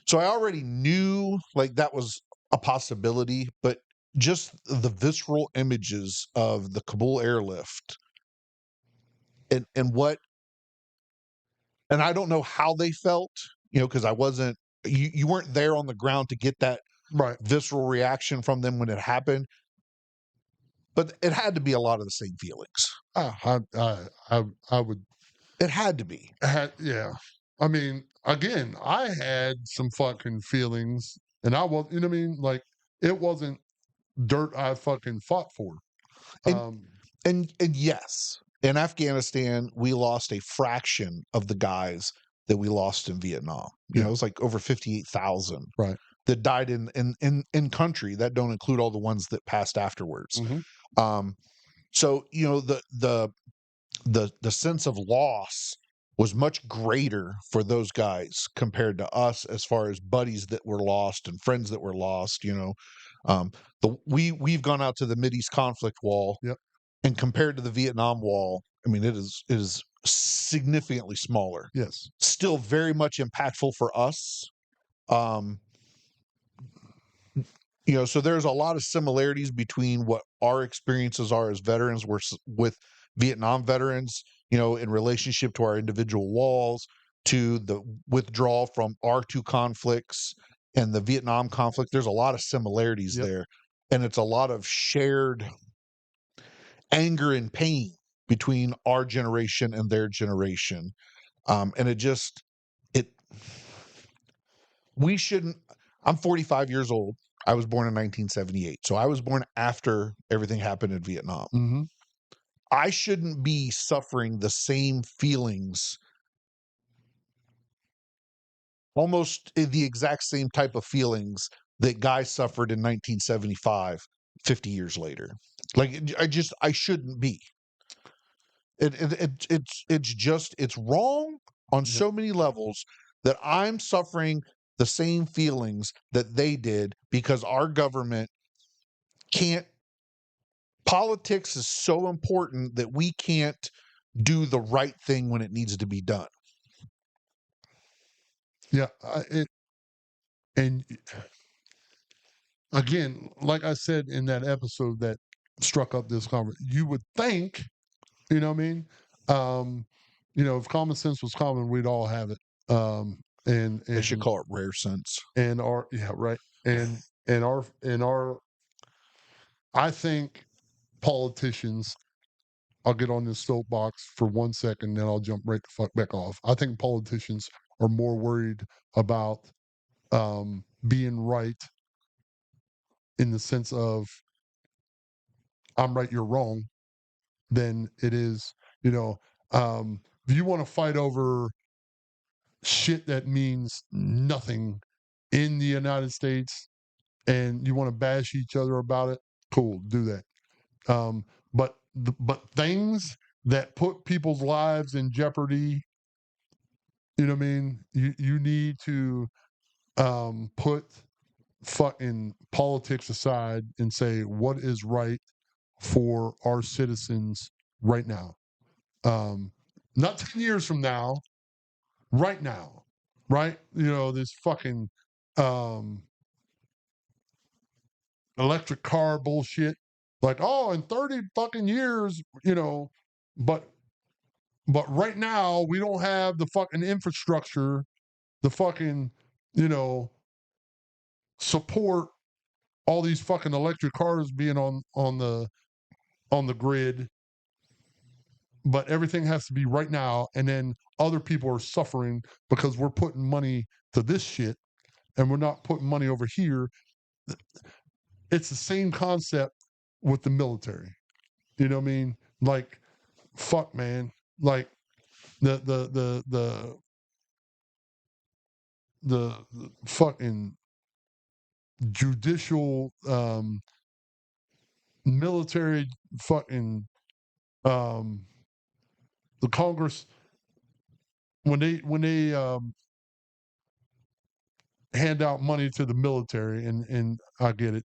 So I already knew like that was a possibility, but just the visceral images of the Kabul airlift and what, and I don't know how they felt, because I wasn't, you weren't there on the ground to get that right. visceral reaction from them when it happened, but it had to be a lot of the same feelings. I would. It had to be. Yeah. I mean, again, I had some fucking feelings, and I was, you know what I mean? Like, it wasn't dirt I fucking fought for. And yes, in Afghanistan, we lost a fraction of the guys that we lost in Vietnam. It was like over 58,000 right. that died in country. That don't include all the ones that passed afterwards. So the sense of loss was much greater for those guys compared to us as far as buddies that were lost and friends that were lost. We've gone out to the Mideast conflict wall, and compared to the Vietnam wall, I mean, it is significantly smaller. Yes, still very much impactful for us. So there's a lot of similarities between what our experiences are as veterans with Vietnam veterans, in relationship to our individual walls, to the withdrawal from our two conflicts and the Vietnam conflict. There's a lot of similarities there. And it's a lot of shared anger and pain between our generation and their generation. And we shouldn't, I'm 45 years old. I was born in 1978. So I was born after everything happened in Vietnam. I shouldn't be suffering the same feelings, almost the exact same type of feelings that guys suffered in 1975, 50 years later. Like, I shouldn't be. It's wrong on so many levels that I'm suffering the same feelings that they did because our government can't. Politics is so important that we can't do the right thing when it needs to be done. Yeah. And again, like I said in that episode that struck up this conversation, you would think, you know what I mean? If common sense was common, we'd all have it. And They should call it rare sense. And our, yeah, right. And our I think politicians, I'll get on this soapbox for 1 second, then I'll jump right the fuck back off. I think politicians are more worried about being right in the sense of I'm right, you're wrong, than it is, you know, if you want to fight over shit that means nothing in the United States and you want to bash each other about it, cool, do that. But things that put people's lives in jeopardy, you know what I mean? You need to put fucking politics aside and say what is right for our citizens right now. Um, Not 10 years from now, right now, right? You know, this fucking um, electric car bullshit. Like, oh, in 30 fucking years, you know, but right now we don't have the fucking infrastructure, the fucking, you know, support all these fucking electric cars being on the grid, but everything has to be right now, and then other people are suffering because we're putting money to this shit and we're not putting money over here. It's the same concept with the military. You know what I mean? Like, fuck, man. Like the the fucking judicial military fucking um the Congress when they hand out money to the military, and I get it.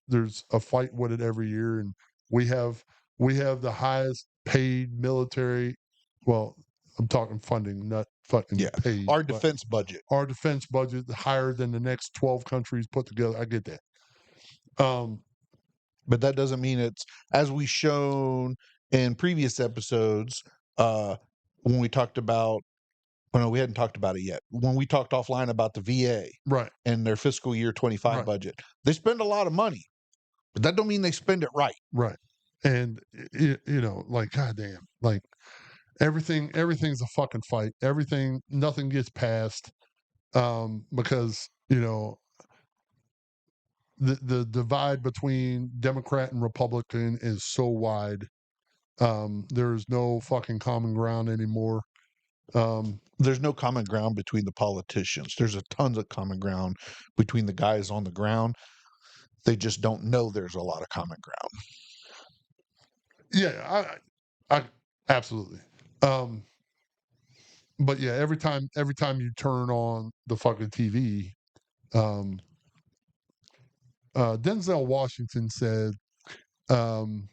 There's a fight with it every year, and we have we have the highest paid military. Well, I'm talking funding, not fucking Yeah. paid, Our but defense budget. our defense budget is higher than the next 12 countries put together. I get that. Um, But that doesn't mean it's, as we shown in previous episodes, uh, when we talked about, well, no, we hadn't talked about it yet. When we talked offline about the VA right, and their fiscal year 25 right, budget, they spend a lot of money, but that don't mean they spend it right. right. And you know, like goddamn, like everything's a fucking fight. Everything, nothing gets passed because you know the divide between Democrat and Republican is so wide. There's no fucking common ground anymore. There's no common ground between the politicians. There's a tons of common ground between the guys on the ground. They just don't know there's a lot of common ground. Yeah, I absolutely. Um, but yeah, every time you turn on the fucking TV, um, Denzel Washington said, um,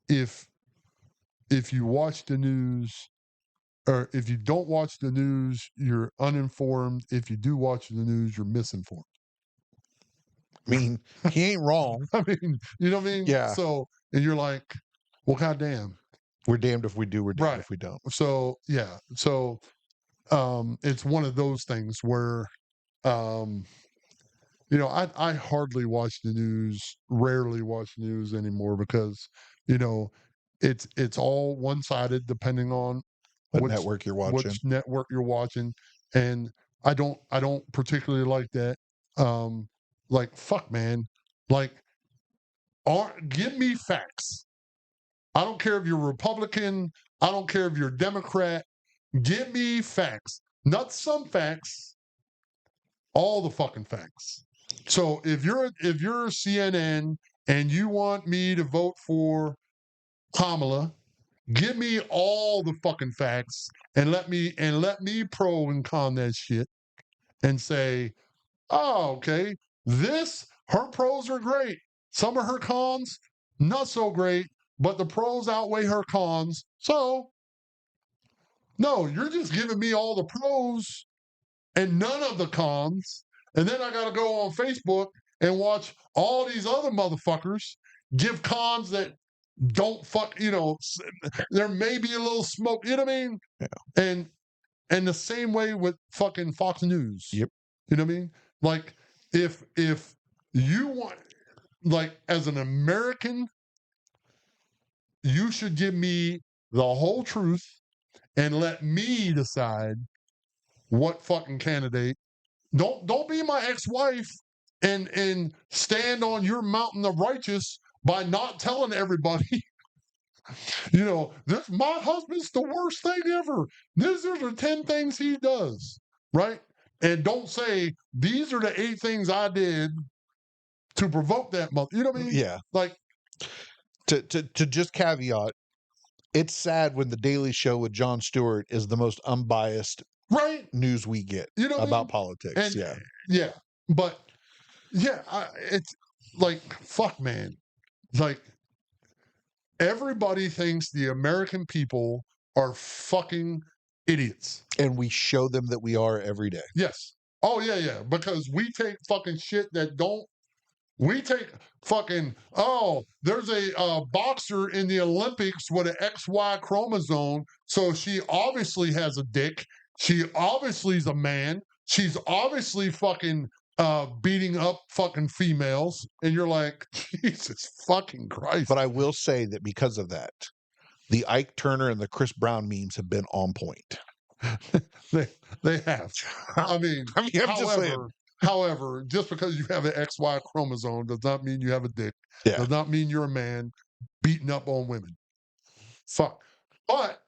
if you watch the news, or if you don't watch the news, you're uninformed. If you do watch the news, you're misinformed. I mean, he ain't wrong. I mean, you know what I mean? Yeah, So, and you're like, well, goddamn, we're damned if we do, we're damned right? if we don't. So, yeah, so it's one of those things where, um, you know, I hardly watch the news, rarely watch news anymore because, you know, it's all one sided depending on What network you're watching? which network you're watching, and I don't particularly like that. Like fuck, man, like give me facts. I don't care if you're Republican. I don't care if you're Democrat. Give me facts, not some facts, all the fucking facts. So if you're CNN and you want me to vote for Kamala, give me all the fucking facts and let me pro and con that shit and say, oh, okay, this her pros are great. Some of her cons not so great, but the pros outweigh her cons. So no, you're just giving me all the pros and none of the cons. And then I got to go on Facebook and watch all these other motherfuckers give cons that don't fuck, you know, there may be a little smoke, you know what I mean? Yeah. And the same way with fucking Fox News. Yep. You know what I mean? Like if you want like as an American, you should give me the whole truth and let me decide what fucking candidate. Don't be my ex-wife and stand on your mountain of righteous by not telling everybody, this my husband's the worst thing ever. These are the 10 things he does, right? And don't say these are the 8 things I did to provoke that mother. You know what I mean? Yeah. Like To just caveat, it's sad when the Daily Show with Jon Stewart is the most unbiased right? news we get You know what I about mean? politics. And Yeah. yeah, but yeah, it's like fuck, man. Like everybody thinks the American people are fucking idiots. And we show them that we are every day. Yes. Oh yeah, yeah. Because we take fucking shit that don't. We take fucking. Oh, there's a boxer in the Olympics with an XY chromosome, so she obviously has a dick. She obviously is a man. She's obviously fucking beating up fucking females, and you're like, Jesus fucking Christ. But I will say that because of that, the Ike Turner and the Chris Brown memes have been on point. they have. I mean, I'm just saying. however, just because you have an XY chromosome does not mean you have a dick. Yeah. Does not mean you're a man beating up on women. Fuck. But,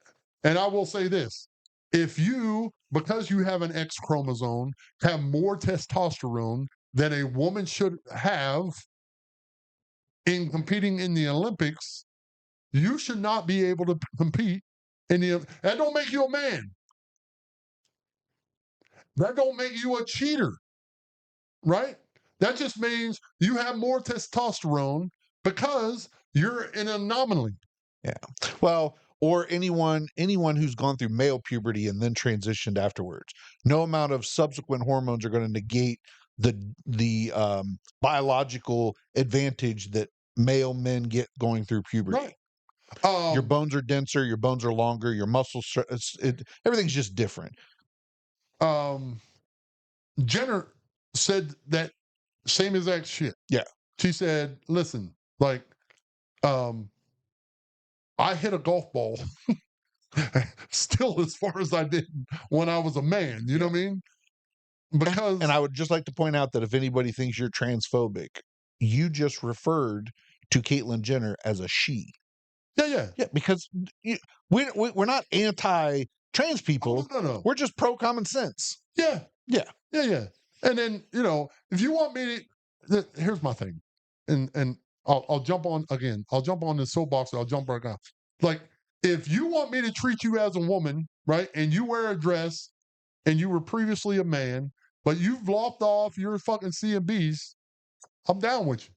and I will say this, if you, because you have an X chromosome, have more testosterone than a woman should have in competing in the Olympics, you should not be able to compete in the. That don't make you a man. That don't make you a cheater, right? That just means you have more testosterone because you're an anomaly. Yeah. Well, or anyone who's gone through male puberty and then transitioned afterwards. No amount of subsequent hormones are going to negate the biological advantage that male men get going through puberty. Right. Your bones are denser, your bones are longer, your muscles, everything's just different. Jenner said that same exact shit. Yeah. She said, listen, like, I hit a golf ball still as far as I did when I was a man. You know what I mean? Because And I would just like to point out that if anybody thinks you're transphobic, you just referred to Caitlyn Jenner as a she. yeah, Yeah, because we're not anti-trans people. Oh, no. We're just pro common sense. Yeah. Yeah. And then, if you want me to, here's my thing. And I'll jump on again. I'll jump on the soapbox. I'll jump back out. Like, if you want me to treat you as a woman, right, and you wear a dress and you were previously a man, but you've lopped off your fucking C&Bs, I'm down with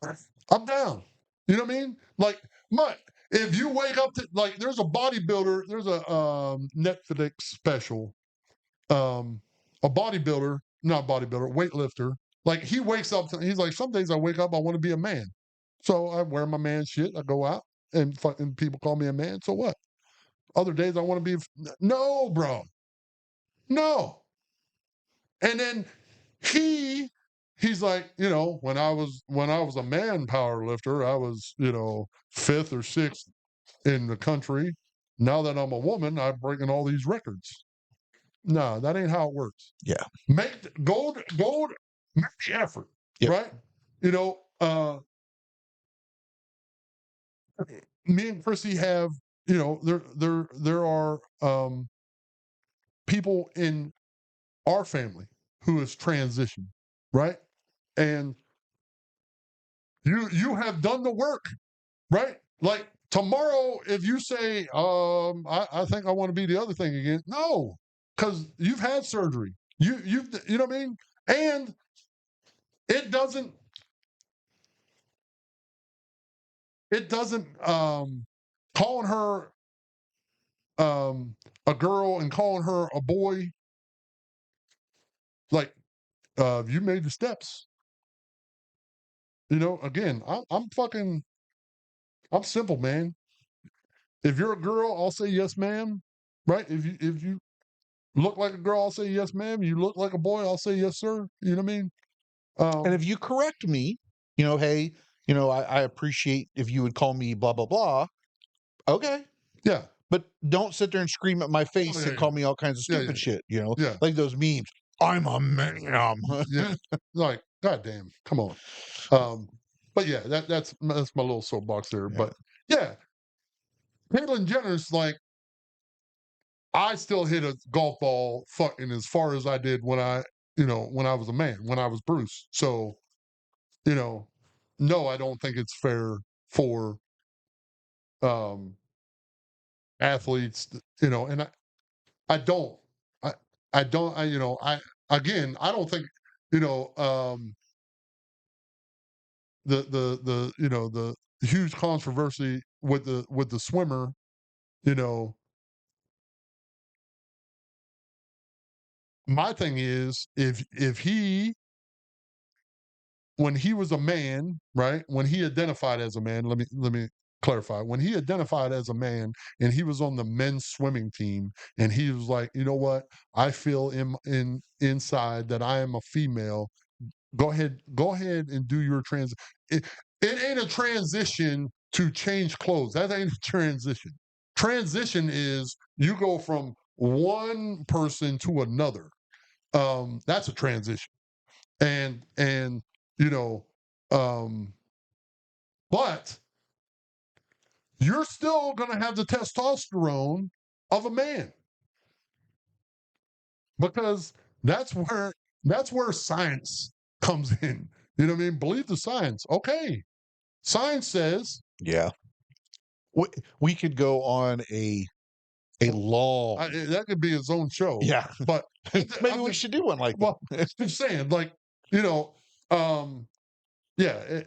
you. I'm down. You know what I mean? Like, if you wake up to, like, there's a bodybuilder, there's a Netflix special, a bodybuilder, not bodybuilder, weightlifter. Like, he wakes up, he's like, some days I wake up, I want to be a man. So I wear my man shit, I go out, and fucking people call me a man. So what? Other days I want to be, no, bro. No. And then he's like, when I was a man power lifter, I was, 5th or 6th in the country. Now that I'm a woman, I'm breaking all these records. No, that ain't how it works. Yeah. Make make the effort. Yep. Right? Me and Chrissy have, there are people in our family who has transitioned, right? And you have done the work, right? Like, tomorrow, if you say, I think I want to be the other thing again, no, because you've had surgery. You know what I mean? And it doesn't calling her a girl and calling her a boy, like, you made the steps. Again, I'm simple, man. If you're a girl, I'll say yes, ma'am. Right? If you look like a girl, I'll say yes, ma'am. You look like a boy, I'll say yes, sir. You know what I mean? And if you correct me, hey, I appreciate if you would call me blah blah blah. Okay, yeah. but don't sit there and scream at my Oh, face yeah, and yeah, call me all kinds of yeah, yeah, stupid shit. yeah, Like those memes. I'm a man. yeah. Like, goddamn, come on. Um, but yeah, that's my little soapbox there. Yeah. But yeah, Caitlyn Jenner's like, I still hit a golf ball fucking as far as I did when I was a man, when I was Bruce. So, you know, no, I don't think it's fair for um athletes, and I don't. I I don't I I don't think, you know, the huge controversy with the swimmer, you know, my thing is if he when he was a man, right? When he identified as a man, let me clarify. When he identified as a man and he was on the men's swimming team and he was like, "You know what? I feel in inside that I am a female. Go ahead and do your it, it ain't a transition to change clothes. That ain't a transition. Transition is you go from one person to another. That's a transition. And you know, um, but you're still gonna have the testosterone of a man because that's where that's where science comes in. You know what I mean? Believe the science. Okay. Science says Yeah. We could go on a long. that could be his own show, Yeah. but Maybe I'm we just should do one like well, that. just saying, like, you know, um, yeah,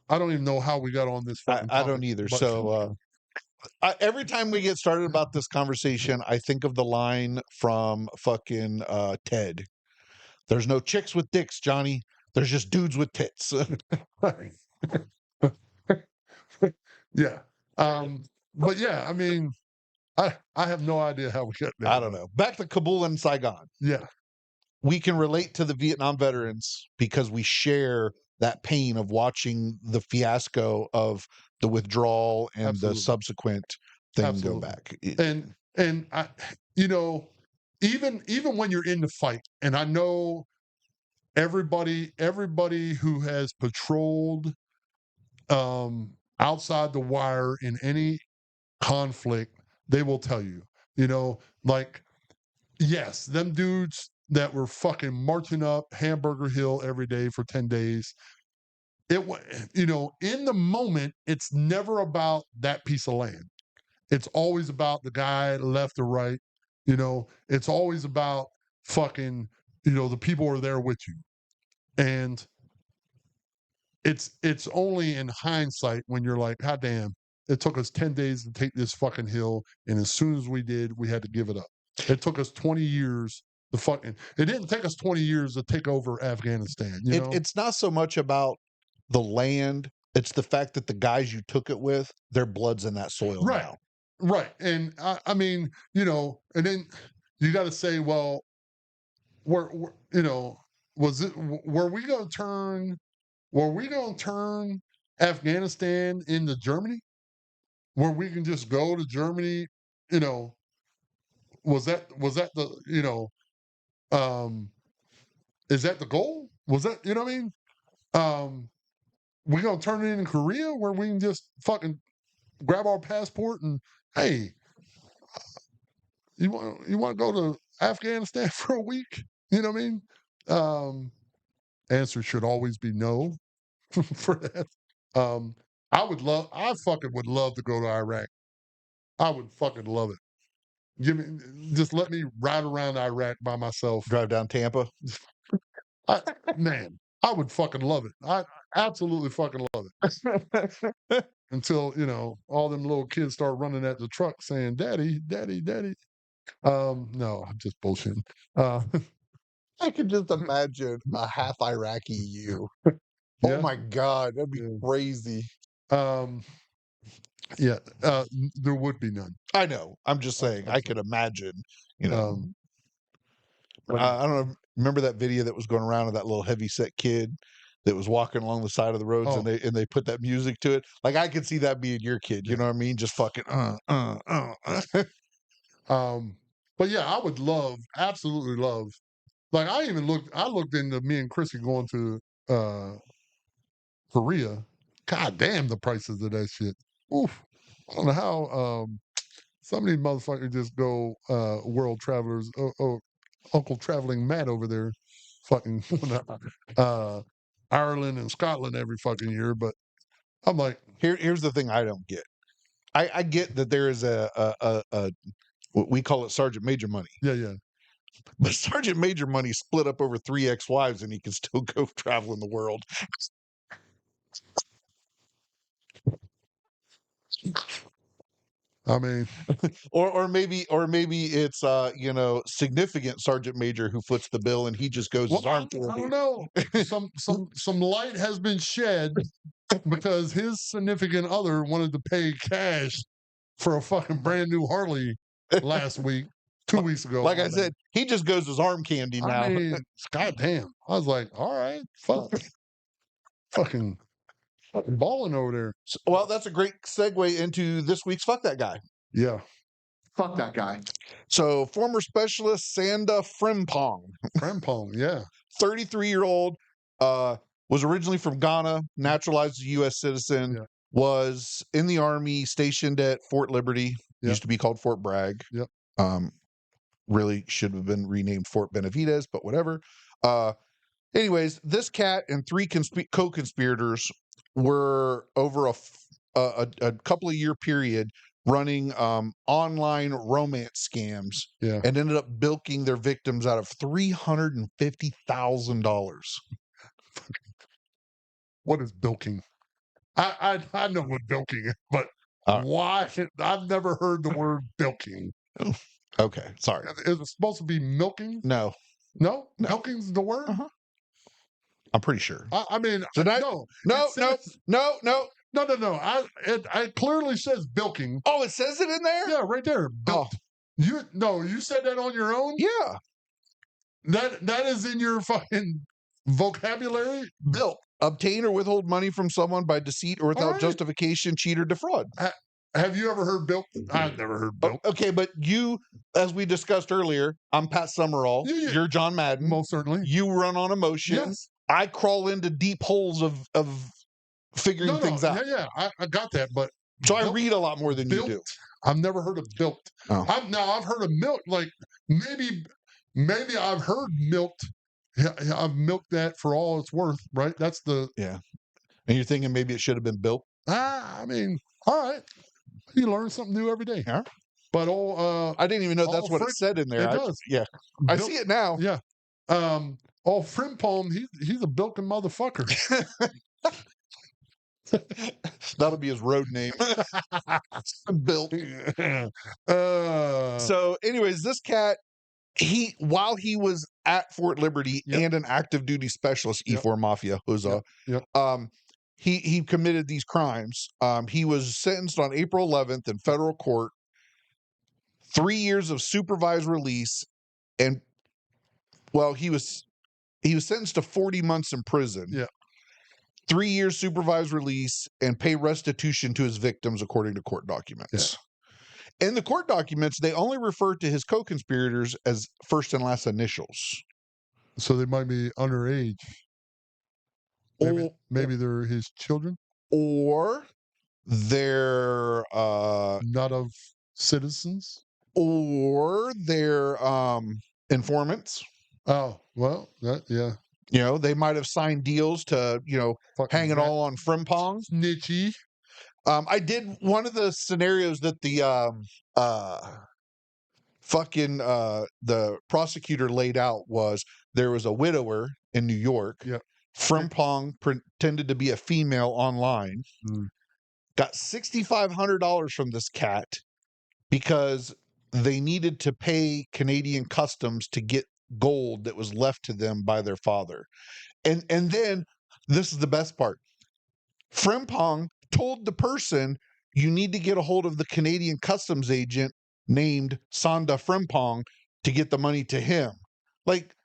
I don't even know how we got on this fucking I don't topic, either. but So every time we get started about this conversation, I think of the line from fucking Ted. There's no chicks with dicks, Johnny. There's just dudes with tits. yeah, but yeah, I mean, I have no idea how we got I there, don't but know. Back to Kabul and Saigon. yeah, We can relate to the Vietnam veterans because we share that pain of watching the fiasco of the withdrawal and the absolutely, subsequent thing go absolutely, back. and I, you know, even when you're in the fight, and I know everybody who has patrolled outside the wire in any conflict, they will tell you, like, yes, them dudes that were fucking marching up Hamburger Hill every day for 10 days. It was, in the moment, it's never about that piece of land. It's always about the guy left or right. It's always about fucking, the people are there with you. And it's only in hindsight when you're like, God damn, it took us 10 days to take this fucking hill, and as soon as we did, we had to give it up. It took us 20 years it didn't take us 20 years to take over Afghanistan, It's not so much about the land, it's the fact that the guys you took it with, their blood's in that soil Right. now. Right. And I mean, and then you got to say, well, were was it were we going to turn Afghanistan into Germany? Where we can just go to Germany, you know, was that the um is that the goal? Was that what I mean? Um we gonna turn it in Korea where we can just fucking grab our passport and hey, you want to go to Afghanistan for a week? You know what I mean? Um Answer should always be no for that. Um I fucking would love to go to Iraq. I would fucking love it. Just let me ride around Iraq by myself. Drive down Tampa. I, man, I would fucking love it. I absolutely fucking love it until all them little kids start running at the truck saying, "Daddy, Daddy, Daddy." No, I'm just bullshitting. Uh, I could just imagine a half Iraqi you. Oh yeah, my God, that'd be yeah, crazy. um, yeah. There would be none. I know. I'm just saying, I could Absolutely. imagine, Um, but I don't know. remember that video that was going around of that little heavy set kid that was walking along the side of the roads, and Oh, they put that music to it. Like I could see that being your kid. You yeah. know what I mean? Just fucking But yeah, I would love, absolutely love. Like I looked into me and Chrissy going to uh Korea. God damn, the prices of that shit. Oof. I don't know how some of these motherfuckers just go world travelers. Oh, Uncle Traveling Matt over there, fucking uh, Ireland and Scotland every fucking year. But I'm like, Here's the thing I don't get. I get that there is a what we call it Sergeant Major money, yeah, yeah. but Sergeant Major money split up over three ex-wives, and he can still go traveling the world. I mean, Or maybe it's significant Sergeant Major who foots the bill, and he just goes well, his arm I don't know. Some light has been shed because his significant other wanted to pay cash for a fucking brand new Harley last week, 2 weeks ago. Like My I bad. said, he just goes his arm candy I now. mean, goddamn. I was like, all right, fucking, fucking balling over there. Well, that's a great segue into this week's Fuck That Guy. Yeah, Fuck that guy. So, former specialist Sanda Frimpong, Frimpong. Yeah, 33-year-old, was originally from Ghana, naturalized a U.S. citizen, yeah, was in the Army, stationed at Fort Liberty, yeah, used to be called Fort Bragg. yeah. Um, really should have been renamed Fort Benavides, but whatever. Uh, Anyways, this cat and three co-conspirators were over a couple of year period running online romance scams Yeah. and ended up bilking their victims out of $350,000. What is bilking? I know what bilking is, but Uh, why? I've never heard the word bilking. okay, sorry. Is it supposed to be milking? No, No, no. milking's the word. Uh-huh. I'm pretty sure. I mean, So that, no, it no, no, says no, no. no. It clearly says bilking. Oh, it says it in there? Yeah, right there, Oh, built. You said that on your own. yeah. That is in your fucking vocabulary. Bill, obtain or withhold money from someone by deceit or All without right. justification, cheat or defraud. Have you ever heard bilk? I've never heard bilk. Okay, but you, as we discussed earlier, I'm Pat Summerall. Yeah, yeah. You're John Madden. Most certainly. You run on emotion. Yes. I crawl into deep holes of figuring things out. Yeah. I got that, but So I bilk- read a lot more than you bilked. do. I've never heard of bilked. Oh. I've heard of milk. Like maybe I've heard milked. Yeah, I've milked that for all it's worth, right? That's the Yeah. And you're thinking maybe it should have been built. I mean, all right. You learn something new every day. Yeah. But all I didn't even know that's what it said in there. It does. Yeah. I Bilk- see it now. Yeah. Old Frimpong, he's a bilking motherfucker. That'll be his road name. Built. So, anyways, this cat, while he was at Fort Liberty and an active duty specialist, E4 Mafia, Huzzah, he committed these crimes. He was sentenced on April 11th in federal court, 3 years of supervised release, and well, he was sentenced to 40 months in prison. Yeah. 3 years supervised release and pay restitution to his victims according to court documents. Yeah. In the court documents, they only refer to his co-conspirators as first and last initials. So they might be underage. Maybe they're his children. Or they're not of citizens. Or they're informants. Oh, well, yeah. You know, they might have signed deals to, hang it all on Frimpong. Snitchy. I did one of the scenarios that the the prosecutor laid out was there was a widower in New York. Yeah. Frimpong pretended to be a female online. Got $6,500 from this cat because they needed to pay Canadian customs to get gold that was left to them by their father. And then this is the best part. Frimpong told the person, you need to get a hold of the Canadian customs agent named Sanda Frimpong to get the money to him. Like,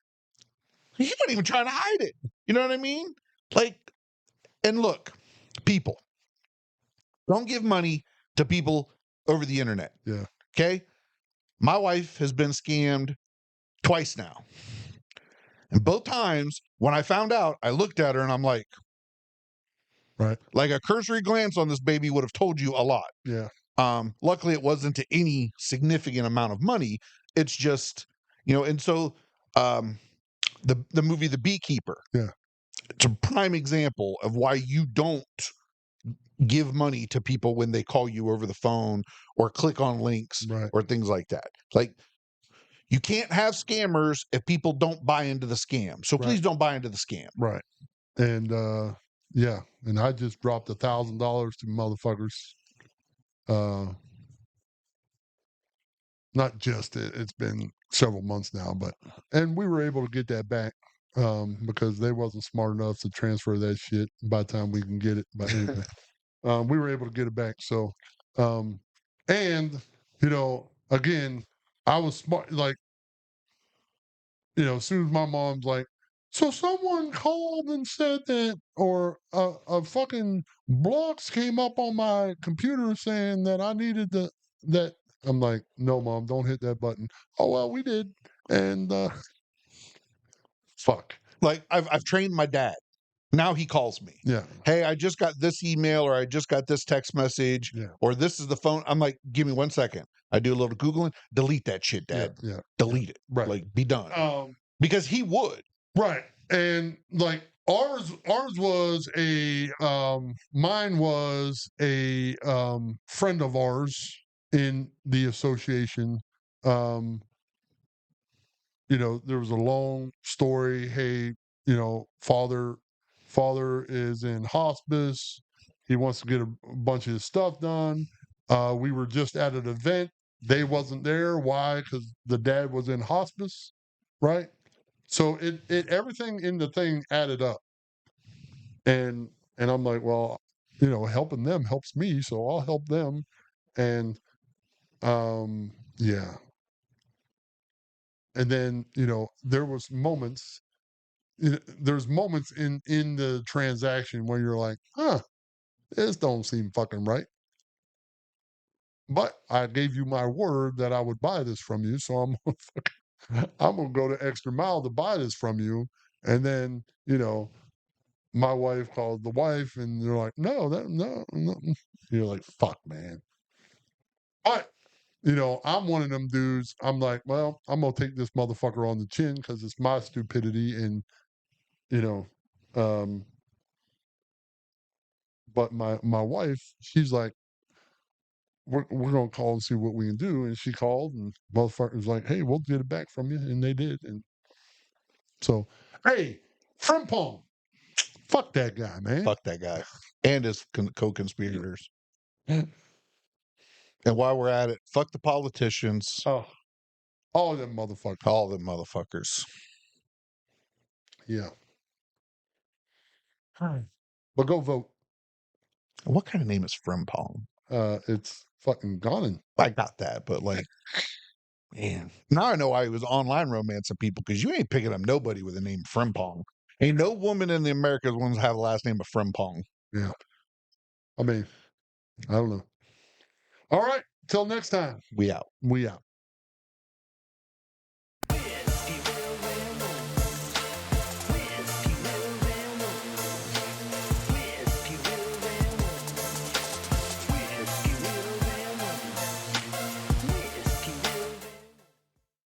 He wasn't even trying to hide it. You know what I mean? Like, and look, people, don't give money to people over the internet. Yeah. Okay. My wife has been scammed twice now. And both times when I found out, I looked at her and I'm Right. like a cursory glance on this baby would have told you a lot. Yeah. Luckily, it wasn't to any significant amount of money. It's just, and so the movie The Beekeeper, Yeah. it's a prime example of why you don't give money to people when they call you over the phone or click on links Right. or things like that. Like, you can't have scammers if people don't buy into the scam. So please Right. don't buy into the scam. Right. And yeah, and I just dropped $1,000 to motherfuckers. Not just it's been several months now, and we were able to get that back because they wasn't smart enough to transfer that shit by the time we can get it. But anyway, we were able to get it back. So, and again, I was smart. Like, as soon as my mom's like, so someone called and said that, or a fucking blocks came up on my computer saying that I needed that. I'm like, no, mom, don't hit that button. Oh well, we did, and fuck, Like, I've trained my dad. Now he calls me. yeah, Hey, I just got this email or I just got this text message yeah, or this is the phone. I'm like, give me 1 second. I do a little Googling. Delete that shit, yeah, Dad. yeah, Delete it. right, Like, be done. um, Because he would. right, and like ours was mine was a friend of ours in the association. Um, there was a long story. Hey, father is in hospice. He wants to get a bunch of his stuff done. We were just at an event. They wasn't there. Why? Because the dad was in hospice, right? So it everything in the thing added up, and I'm like, well, helping them helps me, so I'll help them, and yeah, and then there was moments there's moments in the transaction where you're like, huh, this don't seem fucking right. But I gave you my word that I would buy this from you, so I'm gonna go the extra mile to buy this from you. And then my wife called the wife, and they're like, no, no. You're like, fuck, man. But I'm one of them dudes. I'm like, well, I'm gonna take this motherfucker on the chin because it's my stupidity, and you know, um, but my wife, she's like, we're gonna call and see what we can do. And she called, and motherfuckers like, hey, we'll get it back from you, and they did. And so, hey, Frimpong, fuck that guy, man. Fuck that guy. And his co-conspirators. And while we're at it, fuck the politicians. Oh, all of them motherfuckers. All them motherfuckers. Yeah. But go vote. What kind of name is Frimpong? It's fucking gone. I got that, but like, man. Now I know why he was online romancing people, because you ain't picking up nobody with the name Frimpong. Ain't no woman in the Americas wants to have the last name of Frimpong. Yeah. I mean, I don't know. All right. Till next time. We out. We out.